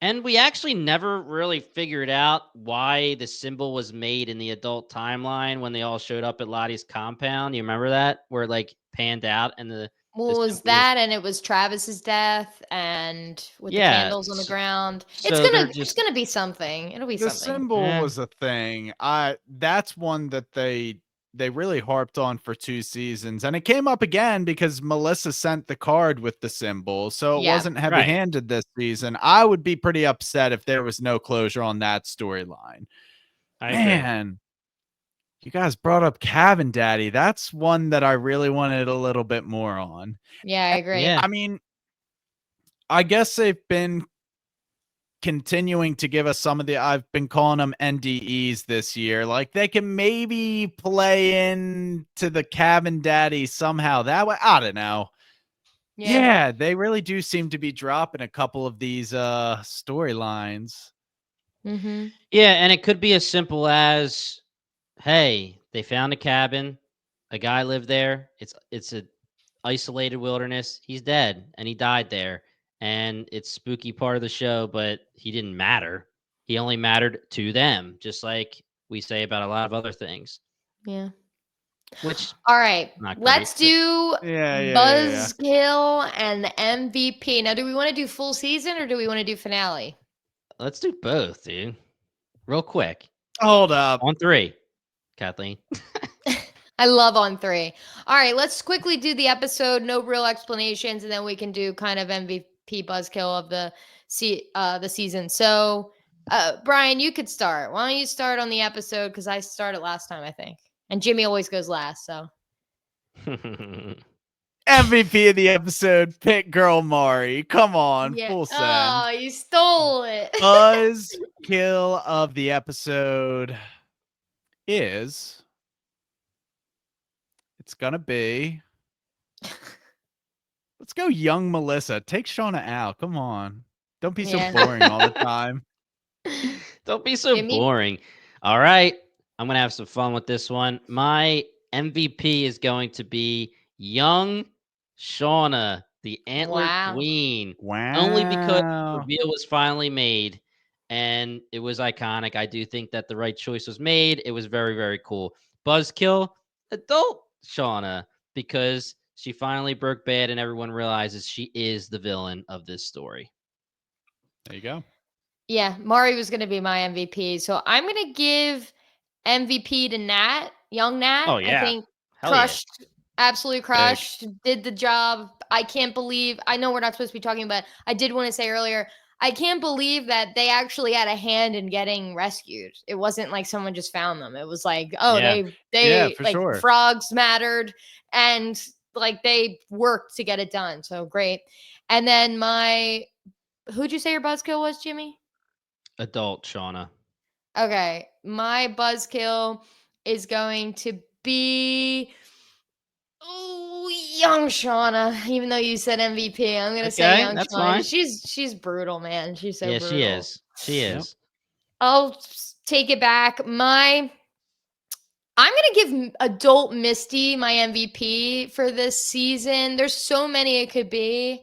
And we actually never really figured out why the symbol was made in the adult timeline when they all showed up at Lottie's compound. You remember that? Where it, like, panned out and the Well, it was symbol was, that, and it was Travis's death, and with the yeah. candles on the ground. So they're It's just, gonna be something. It'll be The something. symbol yeah. was a thing. That's one that they really harped on for 2 seasons, and it came up again because Melissa sent the card with the symbol, so it Yeah. wasn't Right. heavy-handed this season. I would be pretty upset if there was no closure on that storyline. I agree. Man, you guys brought up Cabin Daddy. That's one that I really wanted a little bit more on. Yeah, I agree. Yeah. I mean, I guess they've been continuing to give us some of the I've been calling them NDEs this year. Like they can maybe play into the Cabin Daddy somehow that way. I don't know. Yeah, they really do seem to be dropping a couple of these storylines. Mm-hmm. Yeah, and it could be as simple as, hey, they found a cabin, a guy lived there. It's a isolated wilderness. He's dead and he died there. And it's spooky part of the show, but he didn't matter. He only mattered to them, just like we say about a lot of other things. Yeah. Which All right. not Let's great, do Yeah. Buzzkill and MVP. Now, do we want to do full season or do we want to do finale? let's do both, dude. Real quick. Hold up. On 3, Kathleen. I love on 3. All right, let's quickly do the episode. No real explanations, and then we can do kind of MVP buzzkill of the season. So, Brian, you could start. Why don't you start on the episode? Because I started last time, I think, and Jimmy always goes last. So, MVP of the episode, Pit Girl Mari. Come on, yeah. full send. Oh, you stole it. Buzz kill of the episode is it's gonna be let's go young Melissa. Take Shauna out. Come on. Don't be so Yeah. boring all the time. Don't be so Jimmy? boring. All right. I'm going to have some fun with this one. My MVP is going to be young Shauna, the Antler Wow. Queen. Wow. Only because the reveal was finally made and it was iconic. I do think that the right choice was made. It was very, very cool. Buzzkill, adult Shauna, because she finally broke bad and everyone realizes she is the villain of this story. There you go. Yeah, Mari was going to be my MVP. So I'm going to give MVP to Nat, young Nat. Oh, yeah. I think Hell yeah. crushed, absolutely crushed, did the job. I can't believe, I know we're not supposed to be talking about, I did want to say earlier, I can't believe that they actually had a hand in getting rescued. It wasn't like someone just found them. It was like, oh, Yeah. they for like sure. frogs mattered and like they worked to get it done. So great. And then who'd you say your buzzkill was, Jimmy? Adult Shauna. Okay, my buzzkill is going to be young Shauna. Even though you said MVP, I'm gonna say Okay, young that's Shauna. fine. She's brutal, man. She's so Yeah, brutal. she is. She Yep. is. I'll take it back. I'm gonna give adult Misty my MVP for this season. There's so many it could be.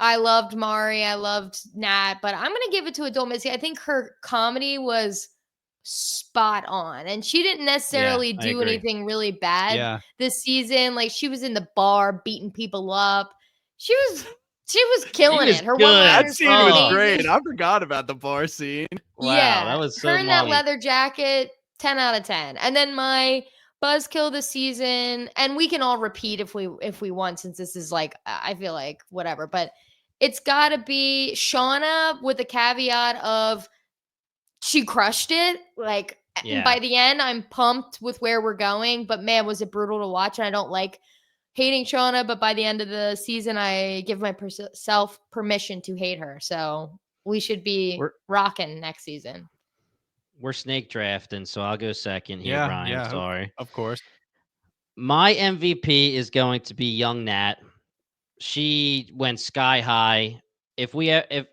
I loved Mari. I loved Nat, but I'm gonna give it to adult Misty. I think her comedy was spot on, and she didn't necessarily I do agree. anything really bad Yeah. this season. Like she was in the bar beating people up. She was killing was it. Her good. That one-liners scene were was amazing. great. I forgot about the bar scene. Wow, Yeah, that was her so in that money. leather jacket, 10 out of 10. And then my buzzkill this season, and we can all repeat if we want, since this is like I feel like whatever, but it's got to be Shauna with the caveat of she crushed it. Like Yeah. by the end, I'm pumped with where we're going. But man, was it brutal to watch? And I don't like hating Shauna, but by the end of the season, I give myself permission to hate her. So we should be We're- rocking next season. We're snake drafting, so I'll go second here, Yeah, Brian. yeah, Sorry. of course. My MVP is going to be young Nat. She went sky high. If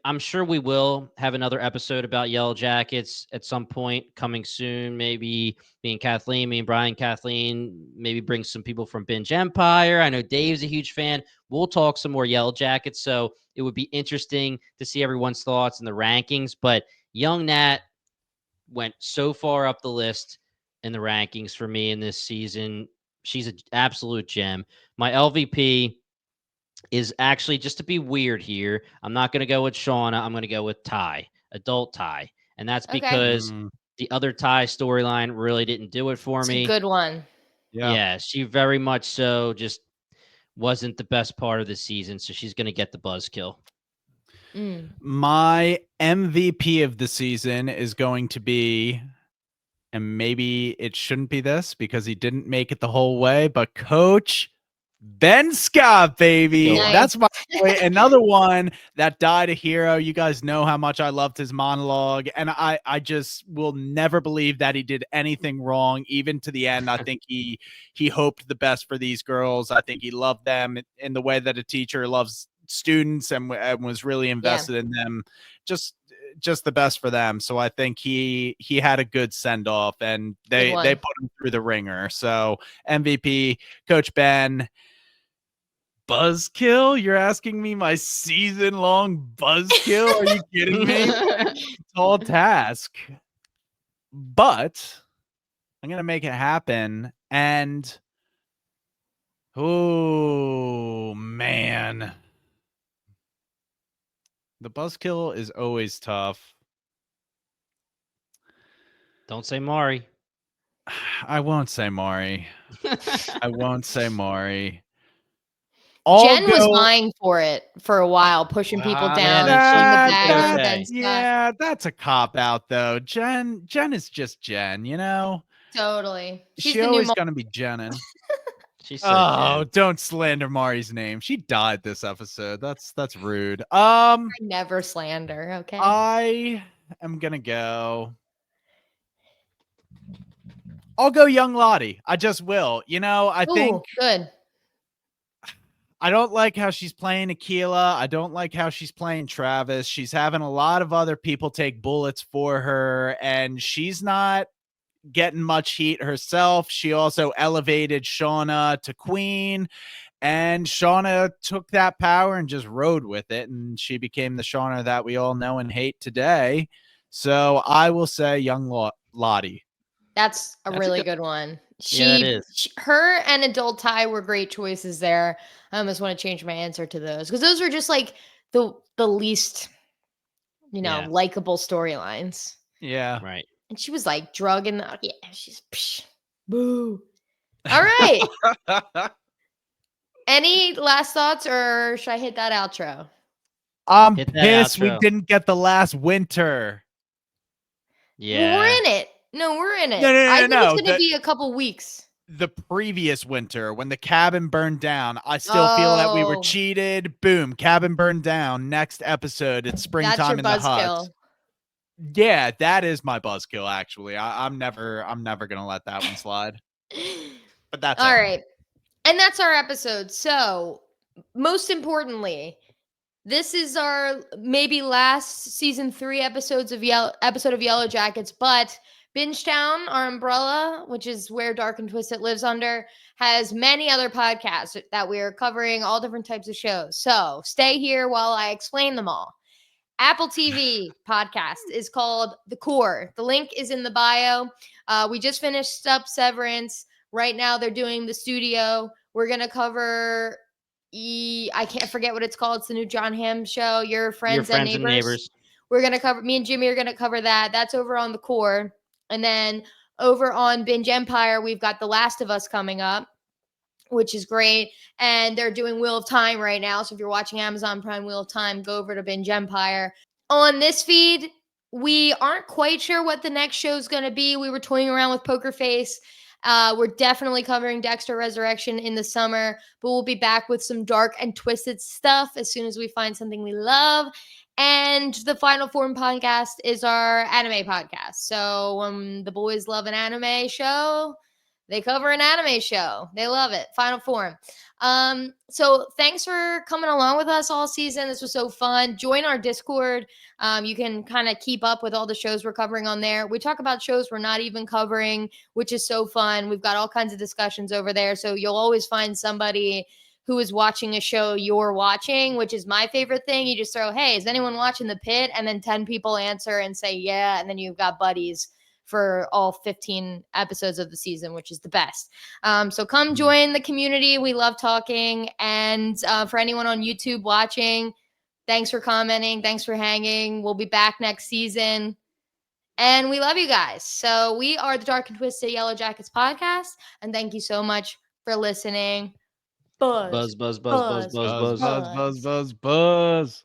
I'm sure we will have another episode about Yellowjackets at some point coming soon. Maybe me and Kathleen, me and Brian, Kathleen, maybe bring some people from Binge Empire. I know Dave's a huge fan. We'll talk some more Yellowjackets. So it would be interesting to see everyone's thoughts and the rankings. But young Nat went so far up the list in the rankings for me in this season. She's an absolute gem. My LVP is actually, just to be weird here, I'm not going to go with Shauna. I'm going to go with Ty, adult Ty. And that's Okay. because the other Ty storyline really didn't do it for It's me. a good one. Yeah, she very much so just wasn't the best part of the season. So she's going to get the buzzkill. My MVP of the season is going to be, and maybe it shouldn't be this because he didn't make it the whole way, but Coach Ben Scott, baby. Nice. That's my boy. Another one that died a hero. You guys know how much I loved his monologue, and I just will never believe that he did anything wrong, even to the end. I think he hoped the best for these girls. I think he loved them in the way that a teacher loves students and was really invested in them. Just the best for them. So I think he had a good send off, and they put him through the ringer. So MVP, Coach Ben. Buzzkill? You're asking me my season-long buzzkill? Are you kidding me? Tall task. But I'm going to make it happen. And, oh, man. The buzzkill is always tough. Don't say Mari. I won't say Mari. I won't say Mari. Jen was vying for it for a while, pushing people down, pulling the bag on Ben Scott. Yeah, that's a cop out though. Jen is just Jen, you know. Totally. She's always gonna be Jennin. She's so Jen. Don't slander Mari's name. She died this episode. That's rude. I never slander. Okay. I am gonna go. I'll go young Lottie. I just will. You know, I think good. I don't like how she's playing Aquila. I don't like how she's playing Travis. She's having a lot of other people take bullets for her, and she's not getting much heat herself. She also elevated Shauna to queen, and Shauna took that power and just rode with it, and she became the Shauna that we all know and hate today. So I will say young Lottie. That's a really good one. Her and adult Ty were great choices there. I almost want to change my answer to those because those were just like the least, likable storylines. Yeah. Right. And she was like drugging. She's boo. All right. Any last thoughts, or should I hit that outro? I'm pissed we didn't get the last winter. Yeah. Well, we're in it. No, we're in it. No, I think it's going to be a couple weeks. The previous winter, when the cabin burned down, I still feel that we were cheated. Boom, cabin burned down. Next episode, it's springtime in the hut. Yeah, that is my buzzkill. Actually, I'm never gonna let that one slide. But that's all right, and that's our episode. So, most importantly, this is our maybe last season 3 episode of Yellowjackets, but Bingetown, our umbrella, which is where Dark and Twisted lives under, has many other podcasts that we are covering all different types of shows. So stay here while I explain them all. Apple TV podcast is called The Core. The link is in the bio. We just finished up Severance. Right now they're doing The Studio. We're going to cover I can't forget what it's called. It's the new John Hamm show, Your Friends and Neighbors. We're going to cover, me and Jimmy are going to cover that. That's over on The Core. And then over on Binge Empire, we've got The Last of Us coming up, which is great. And they're doing Wheel of Time right now. So if you're watching Amazon Prime Wheel of Time, go over to Binge Empire. On this feed, we aren't quite sure what the next show is going to be. We were toying around with Poker Face. We're definitely covering Dexter Resurrection in the summer, but we'll be back with some dark and twisted stuff as soon as we find something we love. And the Final Form podcast is our anime podcast. So when the boys love an anime show, they cover an anime show. They love it. Final Form. So thanks for coming along with us all season. This was so fun. Join our Discord. You can kind of keep up with all the shows we're covering on there. We talk about shows we're not even covering, which is so fun. We've got all kinds of discussions over there. So you'll always find somebody who is watching a show you're watching, which is my favorite thing. You just throw, hey, is anyone watching The Pit? And then 10 people answer and say, yeah. And then you've got buddies for all 15 episodes of the season, which is the best. So come join the community. We love talking. And for anyone on YouTube watching, thanks for commenting. Thanks for hanging. We'll be back next season. And we love you guys. So we are the Dark and Twisted Yellowjackets podcast. And thank you so much for listening. Buzz. Buzz, buzz, buzz, buzz, buzz, buzz. Buzz.